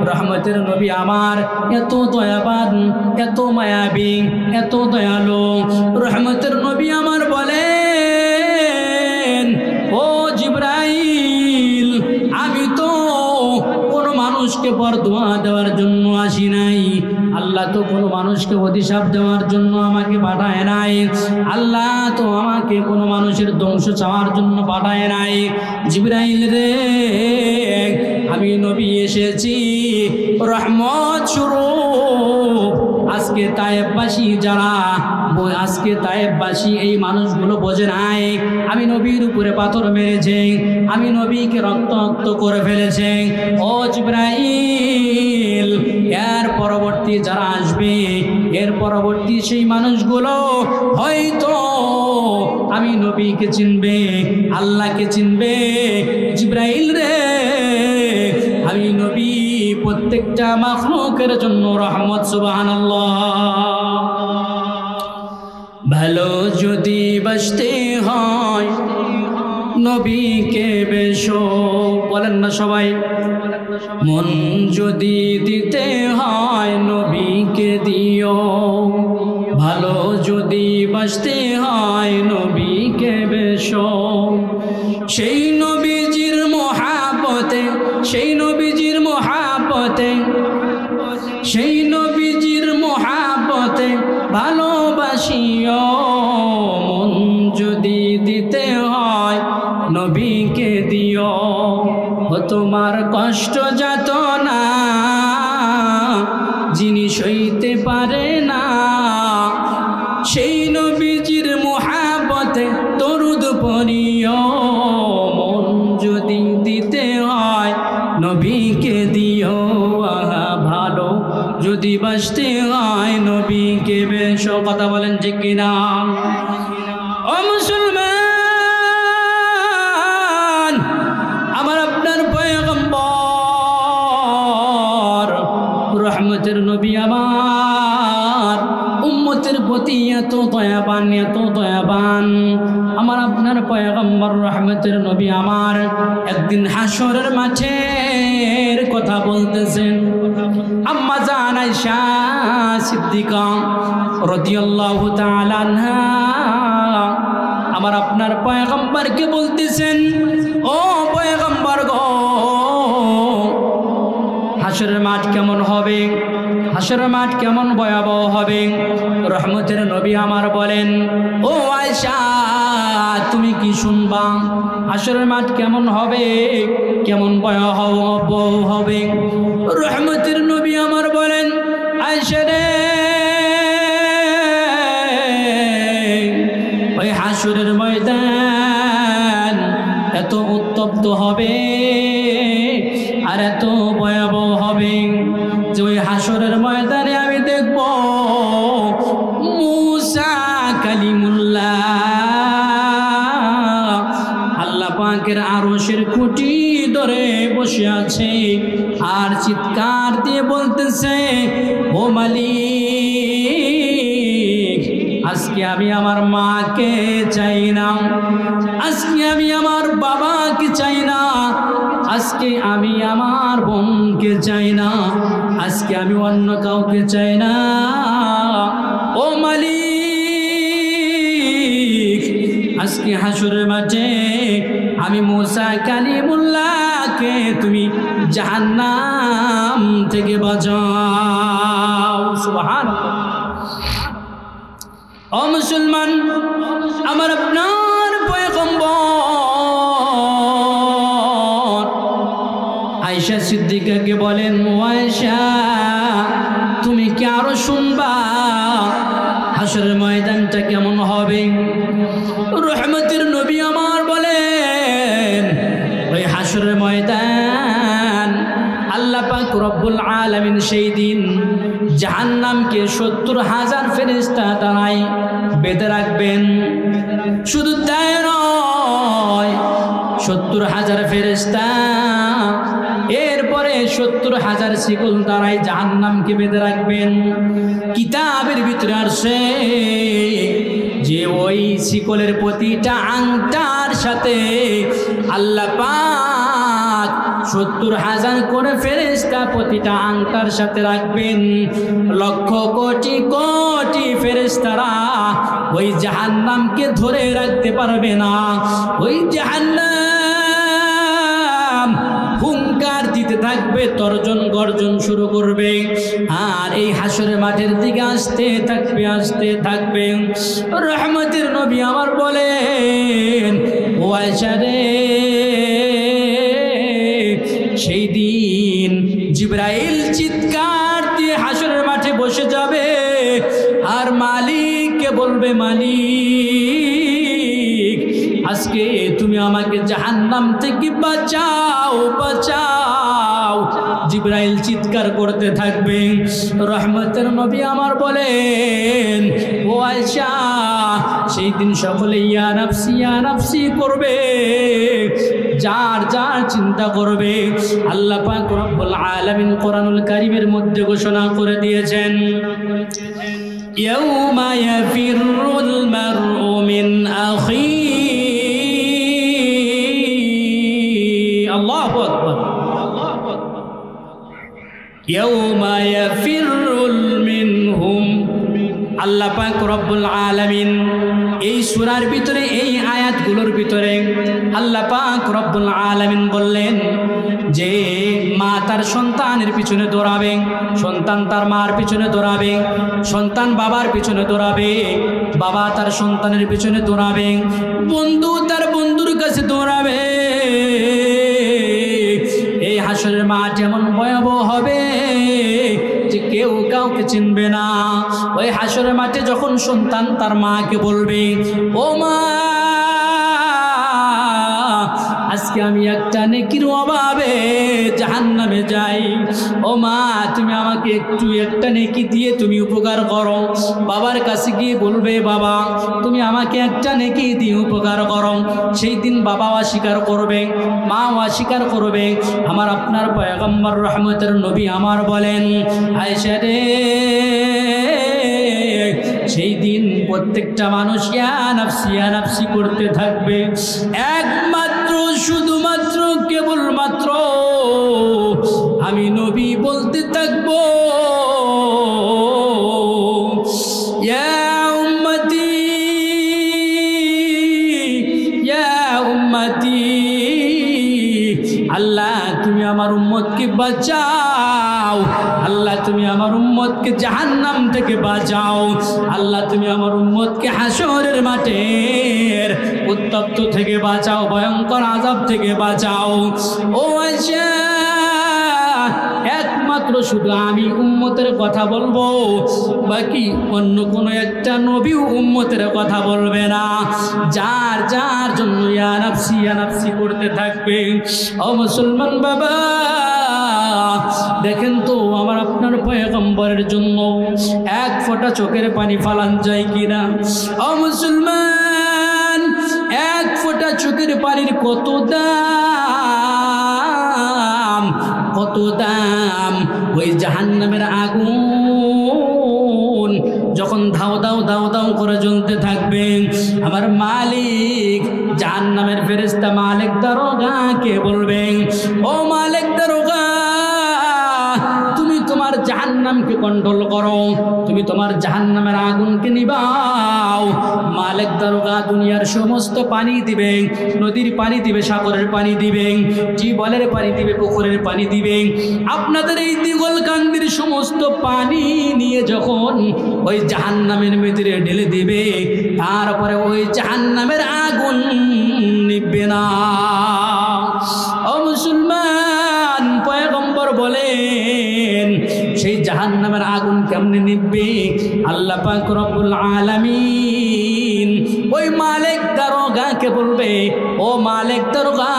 রহমতের নবী আমার এত দয়াবান, এত মায়াবী, এত দয়ালু। রহমতের নবী আমার বলেন, ও জিব্রাইল, আমি তো কোনো মানুষকে বরদোয়া দেওয়ার জন্য আসি নাই। আল্লাহ তো কোনো মানুষকে অভিশাপ দেওয়ার জন্য আমাকে পাঠায় নাই। আল্লাহ তো আমাকে কোনো মানুষের ধ্বংস চাওয়ার জন্য পাঠায় নাই। জিব্রাইল রে, আমি নবী এসেছি রহমত স্বরূপ আজকে তায়েববাসী যারা, আজকে তায়েববাসী এই মানুষগুলো বোঝে নাই আমি নবীর উপরে পাথর মেরেছে, আমি নবীকে রক্তাক্ত করে ফেলেছে। ও জিবরাইল, এর পরবর্তী যারা আসবে, এর পরবর্তী সেই মানুষগুলো হয়তো আমি নবীকে চিনবে, আল্লাহকে চিনবে। জিবরাইল রে, আমি নবী প্রত্যেকটা মাখলুকের জন্য রহমত। সুবহানাল্লাহ। ভালো যদি বাসতে হয় নবীকে বেশো, বলেন না সবাই। মন যদি দিতে হয় নবীকে দিও, ভালো যদি বাসতে হয় নবীকে বেশো। সেই নবীজির মহাব্বতে, সেই নবীজির মহাব্বতে, সেই নবীজির মহাব্বতে ভালোবাসিও। মন যদি দিতে হয় নবীকে দিও, ও তোমার কষ্ট যাতনা যিনি সইতে পারে না, সেই নবীজির মহাব্বতে দরুদ পড়িও। মন যদি দিতে হয় নবীকে দিও, ভালো যদি বাসতে হয় নবীকে বেশো। কথা বলেন ঠিক কিনা? ও মুসলমান, আমার আপনার পয়গম্বর রহমতের নবী আমার উম্মতের প্রতি এত দয়াবান, এত দয়াবান। আমার আপনার পয়গম্বর রহমতের নবী আমার একদিন হাসরের মাঠের কথা বলতেছেন। আম্মা জান আয়েশা সিদ্দিকা রাদিয়াল্লাহু তাআলা আনহা আমার আপনার পয়গম্বরকে বলতেছেন, ও পয়গম্বর গো, হাসরের মাঠ কেমন হবে, হাসরের মাঠ কেমন ভয়াবহ হবে। রহমতের নবী আমার বলেন, ও আয়েশা তুমি কি শুনবা, হাসরের মাঠ কেমন হবে, কেমন ভয়াবহ হবে। রহমতের নবী আমার বলেন, আয়েশা রে, ওই হাসরের ময়দান এত উত্তপ্ত হবে আর এত ভয়াবহ হবে যে ওই হাসরের ময়দানে আমি দেখব মুসা কালিমুল্লাহ আল্লাহ পাকের আরশের খুঁটি ধরে বসে আছে আর চিৎকার দিয়ে বলতেছে, ও মালিক, আজকে আমি আমার মাকে চাই না, আজকে আমি আমার বাবাকে চাই না, আজকে আমি আমার বোনকে চাই না, আজকে আমি অন্য কাউকে চাই না। ও মালিক, আজকে হাসরের মাঠে আমি মুসা কালিমুল্লাহকে তুমি জাহান্নাম থেকে বাঁচাও। সুবহানাল্লাহ। ও মুসলমান, আমার আপনার পয়গম্বর আয়েশা সিদ্দিকাকে বলেন, আয়েশা তুমি কি আরো শুনবা হাসরের ময়দানটা কেমন হবে? রহমতের নবী আমার বলেন, ওই হাসরের ময়দান আল্লাহ পাক রব্বুল আলামিন সেই দিন জাহান্নামকে ৭০,০০০ ফেরেশতা দ্বারাই বেঁধে রাখবেন। শুধু তাই নয়, ৭০,০০০ ফেরেশতা, এরপরে ৭০,০০০ শিকল দ্বারাই জাহান্নামকে বেঁধে রাখবেন। কিতাবের ভিতরে আসে যে ওই শিকলের প্রতিটা আংটার সাথে আল্লাহ পাক ৭০,০০০ করে ফেরেশতা প্রতিটা আংটার সাথে রাখবেন। লক্ষ কোটি কোটি ফেরেশতারা ওই জাহান্নামকে ধরে রাখতে পারবে না। ওই জাহান্নাম হুঙ্কার দিতে থাকবে, তর্জন গর্জন শুরু করবে, আর এই হাসরের মাঠের দিকে আসতে থাকবে, আসতে থাকবে। রহমতের নবী আমার বলেন, ও আয়েশা রে, সেই দিন জিবরাইল চিৎকার দিয়ে হাসরের মাঠে বসে যাবে। আর মালিককে বলবে, মালিক আজকে তুমি আমাকে জাহান্নাম থেকে বাঁচাও, বাঁচাও। জিবরাইল চিৎকার করতে থাকবে। রহমতের নবী আমার বলেন, ও আয়েশা, সেই দিন সকলে ইয়া নাফসি, ইয়া নাফসি করবে, যার যার চিন্তা করবে। আল্লাহ পাক রব্বুল আলামিন কোরআনুল কারীমের মধ্যে ঘোষণা করে দিয়েছেন, ইয়াউমা ইয়াফিরুল মারউ মিন আখিহি। আল্লাহু আকবার। ইয়াউমা ইয়াফিরুল মিনহুম। আল্লাহ পাক রব্বুল আলামিন এই সূরার ভিতরে, এই আয়াতগুলোর ভিতরে আল্লাহ পাক রব্বুল আলামিন বললেন যে মা তার সন্তানের পিছনে দৌড়াবে, সন্তান তার মার পিছনে দৌড়াবে, সন্তান বাবার পিছনে দৌড়াবে, বাবা তার সন্তানের পিছনে দৌড়াবে, বন্ধু তার বন্ধুর কাছে দৌড়াবে। এই হাসরের মাঠ এমন ভয়াবহ হবে যে কেউ কাউকে চিনবে না। ওই হাসরের মাঠে যখন সন্তান তার মাকে বলবে, ও মা, আজকে আমি একটা নেকির অভাবে জাহান্নামে যাই, ও মা তুমি আমাকে একটু একটা নেকি দিয়ে তুমি উপকার করো। বাবার কাছে গিয়ে বলবে, বাবা তুমি আমাকে একটা নেকি দিয়ে উপকার করো। সেই দিন বাবা অস্বীকার করবে, মা অস্বীকার করবে। আমার আপনার পয়গম্বর রহমতের নবী আমার বলেন, আয়েশা রে, সেই দিন প্রত্যেকটা মানুষ ইয়া নাফসি, ইয়া নাফসি করতে থাকবে। একমাত্র শুধুমাত্র কেবলমাত্র আমি নবী বলতে থাকবো, ইয়া উম্মতি, ইয়া উম্মতি। আল্লাহ তুমি আমার উম্মতকে বাঁচাও, আল্লাহ তুমি আমার উম্মতকে জাহান্নাম থেকে বাঁচাও, আল্লাহ তুমি আমার উম্মতকে হাসরের মাঠের উত্তপ্ত থেকে বাঁচাও, ভয়ঙ্কর আযাব থেকে বাঁচাও। ও আয়েশা, একমাত্র শুধু আমি উম্মতের কথা বলবো, বাকি অন্য কোনো একটা নবীও উম্মতের কথা বলবে না। যার যার জন্য ইয়া নাফসি, ইয়া নাফসি করতে থাকবে। ও মুসলমান বাবা, দেখেন তো আমার আপনার পয়গম্বরের জন্য এক ফোঁটা চোখের পানি ফালান যায় কিনা? ও মুসলমান, এক ফোঁটা চোখের পানির কত দাম, কত দাম। ওই জাহান্নামের আগুন যখন ধাও দাও দাও দাও করে জ্বলতে থাকবে, আমার মালিক জাহান্নামের ফেরেশতা মালিক দারোগাকে বলবেন, ও মালিক দারোগা, তুমি তোমার জাহান্নামকে কন্ট্রোল করো, তুমি তোমার জাহান্নামের আগুনকে নিভাও। মালিক দারোগা দুনিয়ার সমস্ত পানি দিবে, নদীর পানি দিবে, সাগরের পানি দিবে, টিউবওয়েলের পানি দিবে, পুকুরের পানি দিবে। আপনাদের এই দিগলকান্দির সমস্ত পানি নিয়ে যখন ওই জাহান্নামের ভিতরে ঢেলে দিবে, তারপরে ওই জাহান্নামের আগুন নিভবে না। ও মুসলমান, পয়গম্বর বলেন সেই জাহান্নামের আগুন কেমনে নিভবে? আল্লাহ পাক রব্বুল আলামিন ওই মালিক দারোগাকে বলবে, ও মালিক দারোগা,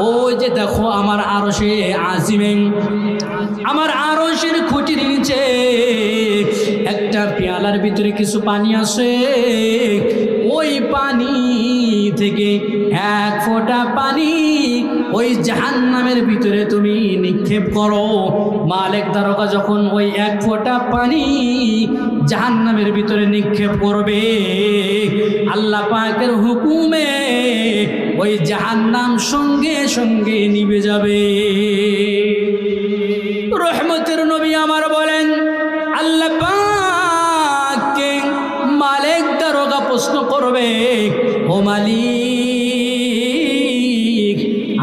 ওই যে দেখো আমার আরশে আজিমে, আমার আরশের খুঁটির নিচে একটা পেয়ালার ভিতরে কিছু পানি আছে, ওই পানি থেকে এক ফোঁটা পানি ওই জাহান্নামের ভিতরে তুমি নিক্ষেপ করো। মালিক দারোগা যখন ওই এক ফোঁটা পানি জাহান্নামের ভিতরে নিক্ষেপ করবে, আল্লাহ পাকের হুকুমে ওই জাহান্নাম সঙ্গে সঙ্গে নিভে যাবে। রহমতের নবী আমার বলেন, আল্লাহ পাককে মালিক দারোগা প্রশ্ন করবে, ও মালিক,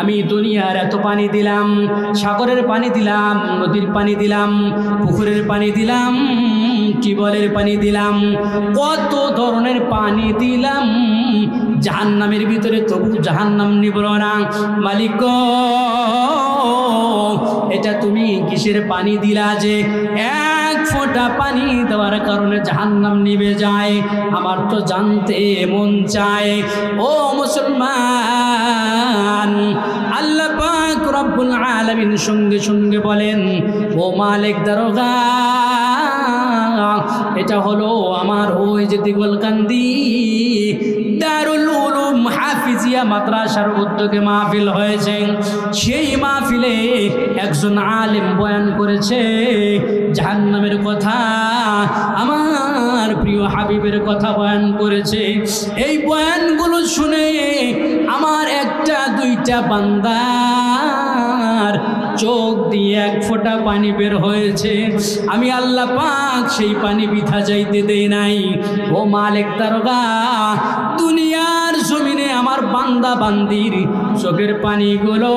আমি দুনিয়ার এত পানি দিলাম, সাগরের পানি দিলাম, নদীর পানি দিলাম, পুকুরের পানি দিলাম, টিউবওয়েলের পানি দিলাম, কত ধরনের পানি দিলাম, জাহান্নামের ভিতরে তবু জাহান্নাম নিবল না। মালিক, এটা তুমি কিসের পানি দিলা যে এক ফোঁটা পানি দেওয়ার কারণে জাহান্নাম নিভে যায়। আমার তো জানতে মন চায় ও মুসলমান, আল্লাহ পাক রব্বুল আলামিন সঙ্গে সঙ্গে বলেন, ও মালিক দারোগা, এটা হলো আমার ওই যে দিগলকান্দি দারুল উলুম হাফিজিয়া মাদ্রাসার উদ্যোগে মাহফিল হয়েছে। সেই মাহফিলে একজন আলেম বয়ান করেছে জাহান্নামের কথা, আমার প্রিয় হাবিবের কথা বয়ান করেছে। এই বয়ানগুলো শুনে আমার একটা দুইটা বান্দার চোখ দিয়ে এক ফোঁটা পানি বের হয়েছে। আমি আল্লাহ পাক সেই পানি বৃথা যাইতে দেই নাই। ও মালিক দারোগা, দুনিয়ার জমিনে আমার বান্দা বান্দির চোখের পানিগুলো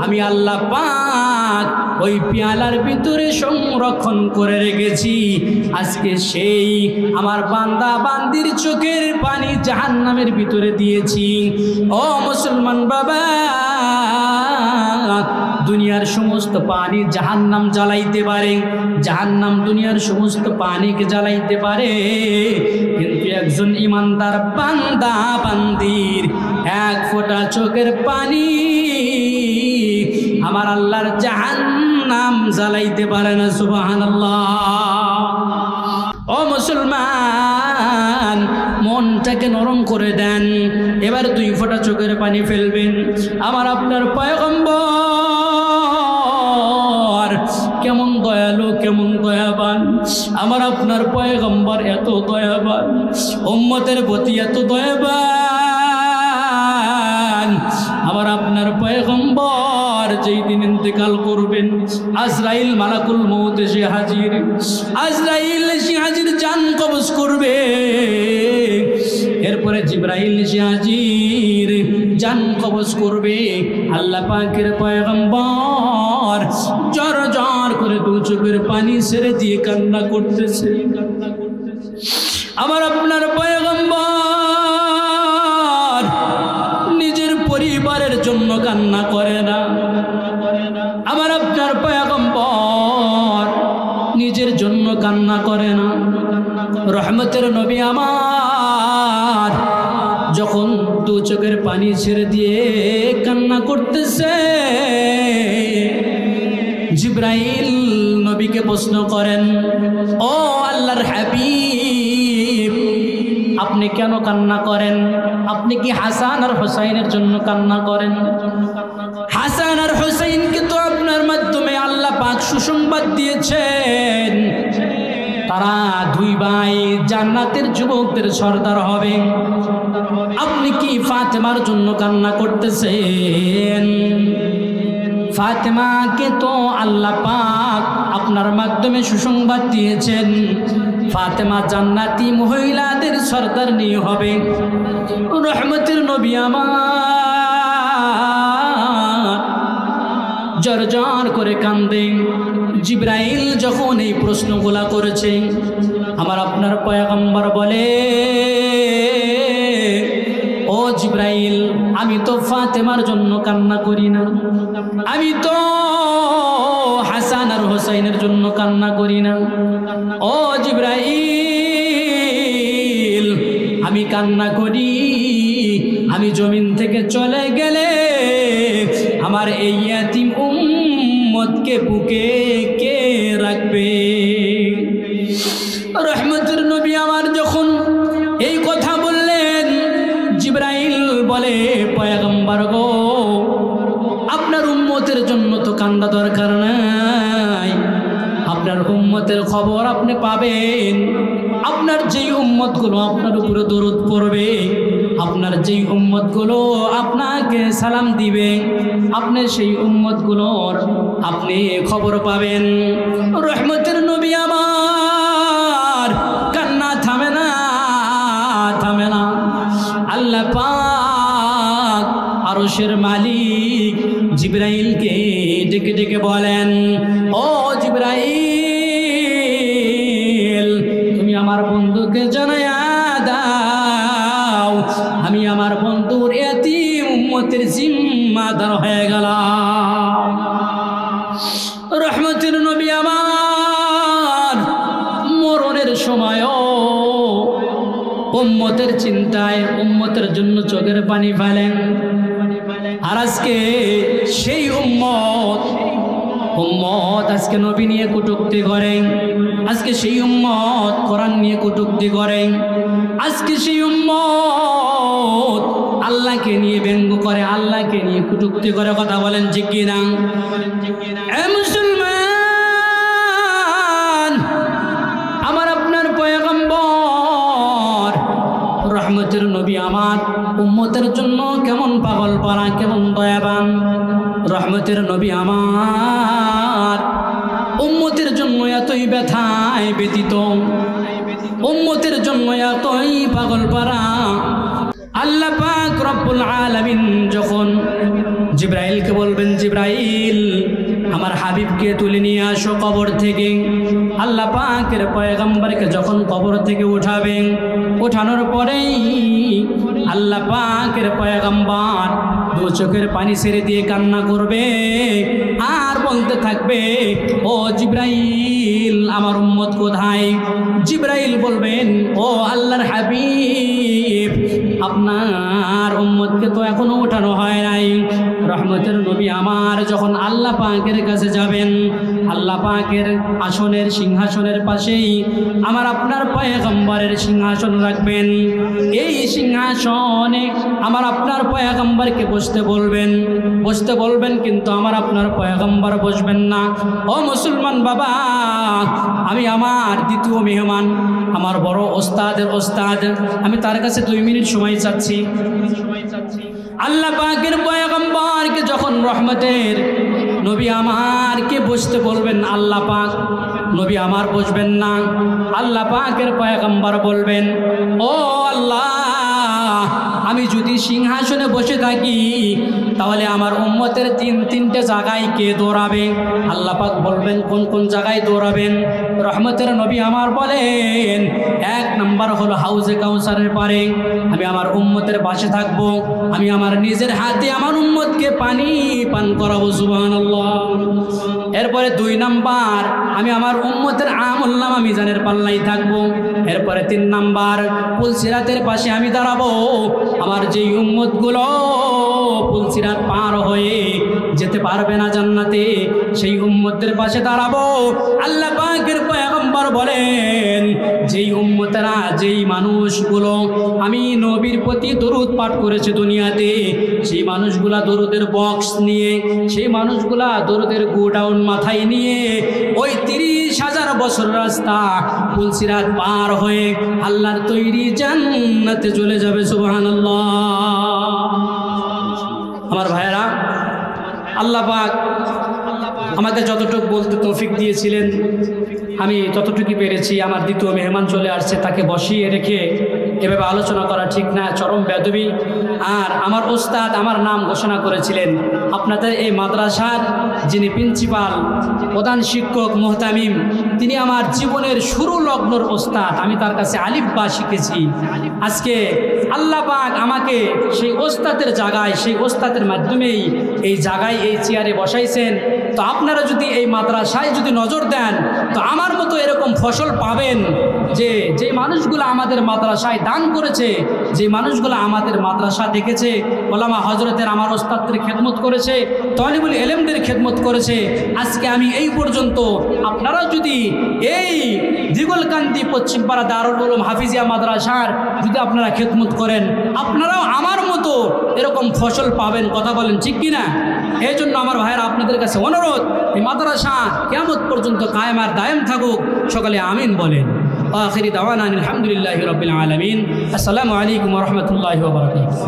আমি আল্লাহ পাক ওই পেয়ালার ভিতরে সংরক্ষণ করে রেখেছি। আজকে সেই আমার বান্দা বান্দির চোখের পানি জাহান্নামের ভিতরে দিয়েছি। ও মুসলমান বাবা, দুনিয়ার সমস্ত পানি জাহান্নাম জ্বালাইতে পারে, জাহান্নাম দুনিয়ার সমস্ত পানিকে জ্বালাইতে পারে, কিন্তু একজন ইমানদার বান্দা বান্দির এক ফোঁটা চোখের পানি আমার আল্লাহর জাহান্নাম জ্বালাইতে পারে না। সুবহানাল্লাহ। ও মুসলমান, মনটাকে নরম করে দেন। এবার দুই ফোঁটা চোখের পানি ফেলবেন। আমার আপনার পয়গম্বর কেমন দয়ালু, কেমন দয়াবান। আমার আপনার পয়গম্বর এত দয়াবান, উম্মতের প্রতি এত দয়াবান। আমার আপনার পয়গম্বর যেই দিন ইন্তেকাল করবেন, আজরাইল মালাকুল মউত এসে হাজির, আজরাইল এসে হাজির, জান কবজ করবে। এরপরে জিবরাইল এসে হাজির, জান কবজ করবে। আল্লাহ পাকের পয়গম্বর জ্বর জ্বর করে দু চোখের পানি ছেড়ে দিয়ে কান্না করতেছে। আমার আপনার পয়গম্বর নিজের পরিবারের জন্য কান্না করে না। আমার আপনার পয়গম্বর নিজের জন্য কান্না করে না। রহমতের নবী আমার যখন দু চোখের পানি ছেড়ে দিয়ে কান্না করতেছে, জিবরাইল নবীকে প্রশ্ন করেন, ও আল্লাহর হাবিব, আপনি কেন কান্না করেন? আপনি কি হাসান আর হুসাইনের জন্য কান্না করেন? হাসান আর হুসাইনকে তো আপনার মাধ্যমে আল্লাহ পাক সুসংবাদ দিয়েছেন, তারা দুই ভাই জান্নাতের যুবকদের সর্দার হবে। আপনি কি ফাতেমার জন্য কান্না করতেছেন? ফাতেমাকে তো আল্লাহ পাক আপনার মাধ্যমে সুসংবাদ দিয়েছেন, ফাতেমা জান্নাতি মহিলাদের সর্দার নিয়ে হবে। রহমতের নবী আমার জ্বর জ্বর করে কান্দে। জিবরাইল যখন এই প্রশ্নগুলা করেছে, আমার আপনার পয়গম্বর বলে, ও জিবরাইল, আমি তো ফাতেমার জন্য কান্না করি না, আমি তো হাসান আর হুসাইনের জন্য কান্না করি না। ও জিবরাইল, আমি কান্না করি, আমি জমিন থেকে চলে গেলে আমার এই ইয়াতীম উম্মতকে বুকে কে রাখবে? রহমতের নবী আমার যখন এই কথা বললেন, জিবরাইল বলে, পয়গম্বর গো, আপনার উম্মতের জন্য তো কান্না দরকার নাই, আপনার উম্মতের খবর আপনি পাবেন। আপনার যেই উম্মতগুলো আপনার উপরে দরুদ পড়বে, আপনার যেই উম্মতগুলো আপনাকে সালাম দিবে, আপনি সেই উম্মতগুলোর আপনি খবর পাবেন। রহমতের নবী আমার কান্না থামে না, থামে না। আল্লাহ পাক আরশের মালিক জিবরাইলকে ডেকে ডেকে বলেন, ও জিবরাইল, তুমি আমার বন্ধুকে জানায়া দাও, আমি আমার বন্ধুর এতিম উম্মতের জিম্মাদার হয়ে গেলাম। রহমতের নবী আমার সময়ও উম্মতের চিন্তায় উম্মতের জন্য চোখের পানি ফেলেন। আর আজকে সেই উম্মত আজকে নবী নিয়ে কটূক্তি করেন, আজকে সেই উম্মত কোরআন নিয়ে কটূক্তি করেন, আজকে সেই উম্মত আল্লাহকে নিয়ে ব্যঙ্গ করে, আল্লাহকে নিয়ে কটূক্তি করে। কথা বলেন ঠিক কিনা? এ মুসলমান, আমার আপনার পয়গম্বর রহমতের নবী আমার উম্মতের জন্য কেমন পাগল পারা, কেমন দয়াবান। রহমতের নবী আমার উম্মতের জন্য এতই ব্যথায় ব্যতীত, উম্মতের জন্য এতই পাগল পারা। আল্লাহ পাক রব্বুল আলামিন যখন জিবরাইলকে বলবেন, জিবরাইল আমার হাবিবকে তুলে নিয়ে আসো কবর থেকে, আল্লাহ পাকের পয়গম্বরকে যখন কবর থেকে উঠাবেন, উঠানোর পরেই আল্লাহ পাকের পয়গম্বর দু চোখের পানি ছেড়ে দিয়ে কান্না করবে আর বলতে থাকবে, ও জিবরাইল আমার উম্মত কোথায়? জিবরাইল বলবেন, ও আল্লাহর হাবিব আপনার উম্মতকে তো এখনো উঠানো হয় নাই। রহমতের নবী আমার যখন আল্লাহ পাকের কাছে যাবেন, আল্লাহ পাকের আসনের সিংহাসনের পাশেই আমার আপনার পয়গম্বরের সিংহাসন রাখবেন। এই সিংহাসনে আমার আপনার পয়গম্বরকে বসতে বলবেন, কিন্তু আমার আপনার পয়গম্বর বসবেন না। ও মুসলমান বাবা, আমি আমার দ্বিতীয় মেহমান, আমার বড় ওস্তাদের ওস্তাদ, আমি তার কাছে 2 মিনিট সময় চাচ্ছি। আল্লাহ পাকের পয়গম্বরকে যখন রহমতের নবী আমারকে বসতে বলবেন, আল্লাহ পাক নবী আমার বসবেন না। আল্লাহ পাকের পয়গম্বর বলবেন, ও আল্লাহ আমি যদি সিংহাসনে বসে থাকি তাহলে আমার উম্মতের 3-3টে জায়গায় কে দৌড়াবে? আল্লাহ পাক বলবেন, কোন কোন জায়গায় দৌড়াবেন? রহমতের নবী আমার বলেন, 1 নম্বর হলো হাউজে কাউসারের পারে আমি আমার উম্মতের পাশে থাকব, আমি আমার নিজের হাতে আমার উম্মতকে পানি পান করাবো। সুবহানাল্লাহ। এরপরে 2 নম্বর আমি আমার উম্মতের আমুলনামা মিজানের পাল্লাই থাকবো। এরপরে 3 নম্বর পুলসিরাতের পাশে আমি দাঁড়াবো, আমার যেই উম্মতগুলো পুলসিরাত পার হয়ে যেতে পারবে না জান্নাতে, সেই উম্মতের পাশে দাঁড়াবো। আল্লাহ পাকের পয়গম্বর বলেন, যেই উম্মতেরা, যেই মানুষগুলো আমি নবীর প্রতি দরুদ পাঠ করেছে দুনিয়াতে, সেই মানুষগুলা দরুদের বক্স নিয়ে, সেই মানুষগুলা দরুদের গোডাউন মাথায় নিয়ে ওই 30,000 বছর রাস্তা পুলসিরাত পার হয়ে আল্লাহর তৈরি জান্নাতে চলে যাবে। সুবহানাল্লাহ। আমার ভাইয়েরা, আল্লাহ পাক আমাকে যতটুকু বলতে তৌফিক দিয়েছিলেন আমি ততটুকু পেরেছি। আমার দ্বিতীয় মেহমান চলে আসছে, তাকে বসিয়ে রেখে এভাবে আলোচনা করা ঠিক না, চরম বেয়াদবি। আর আমার ওস্তাদ আমার নাম ঘোষণা করেছিলেন, আপনাদের এই মাদ্রাসার যিনি প্রিন্সিপাল, প্রধান শিক্ষক মোহতামিম, তিনি আমার জীবনের শুরু লগ্নর ওস্তাদ। আমি তার কাছে আলিফ বা শিখেছি। আজকে আল্লাহ পাক আমাকে সেই ওস্তাদের জায়গায়, সেই ওস্তাদের মাধ্যমেই এই জায়গায়, এই চেয়ারে বসাইছেন। তো আপনারা যদি এই মাদ্রাসায় যদি নজর দেন তো আমার মতো এরকম ফসল পাবেন, যে মানুষগুলো আমাদের মাদ্রাসায় দান করেছে, যে মানুষগুলো আমাদের মাদ্রাসা দেখেছে, ওলামা হজরতের আমার ওস্তাদের খেদমত করেছে, তলিবুল এলেমদের খেদমত করেছে। আজকে আমি এই পর্যন্ত আপনারা যদি এই দিগলকান্দি পশ্চিমপাড়া দারুল উলুম হাফিজিয়া মাদ্রাসার যদি আপনারা খেদমত করেন, আপনারাও আমার মতো এরকম ফসল পাবেন। কথা বলেন ঠিক কিনা? এই জন্য আমার ভাইয়েরা আপনাদের কাছে অনুরোধ, এই মাদ্রাসা কিয়ামত পর্যন্ত কায়েম আর দায়েম থাকুক। সকালে আমিন বলেন। আখিরি দাওয়ানা আলহামদুলিল্লাহি রাব্বিল আলামিন। আসসালামু আলাইকুম ওয়া রাহমাতুল্লাহি ওয়া বারাকাতুহু।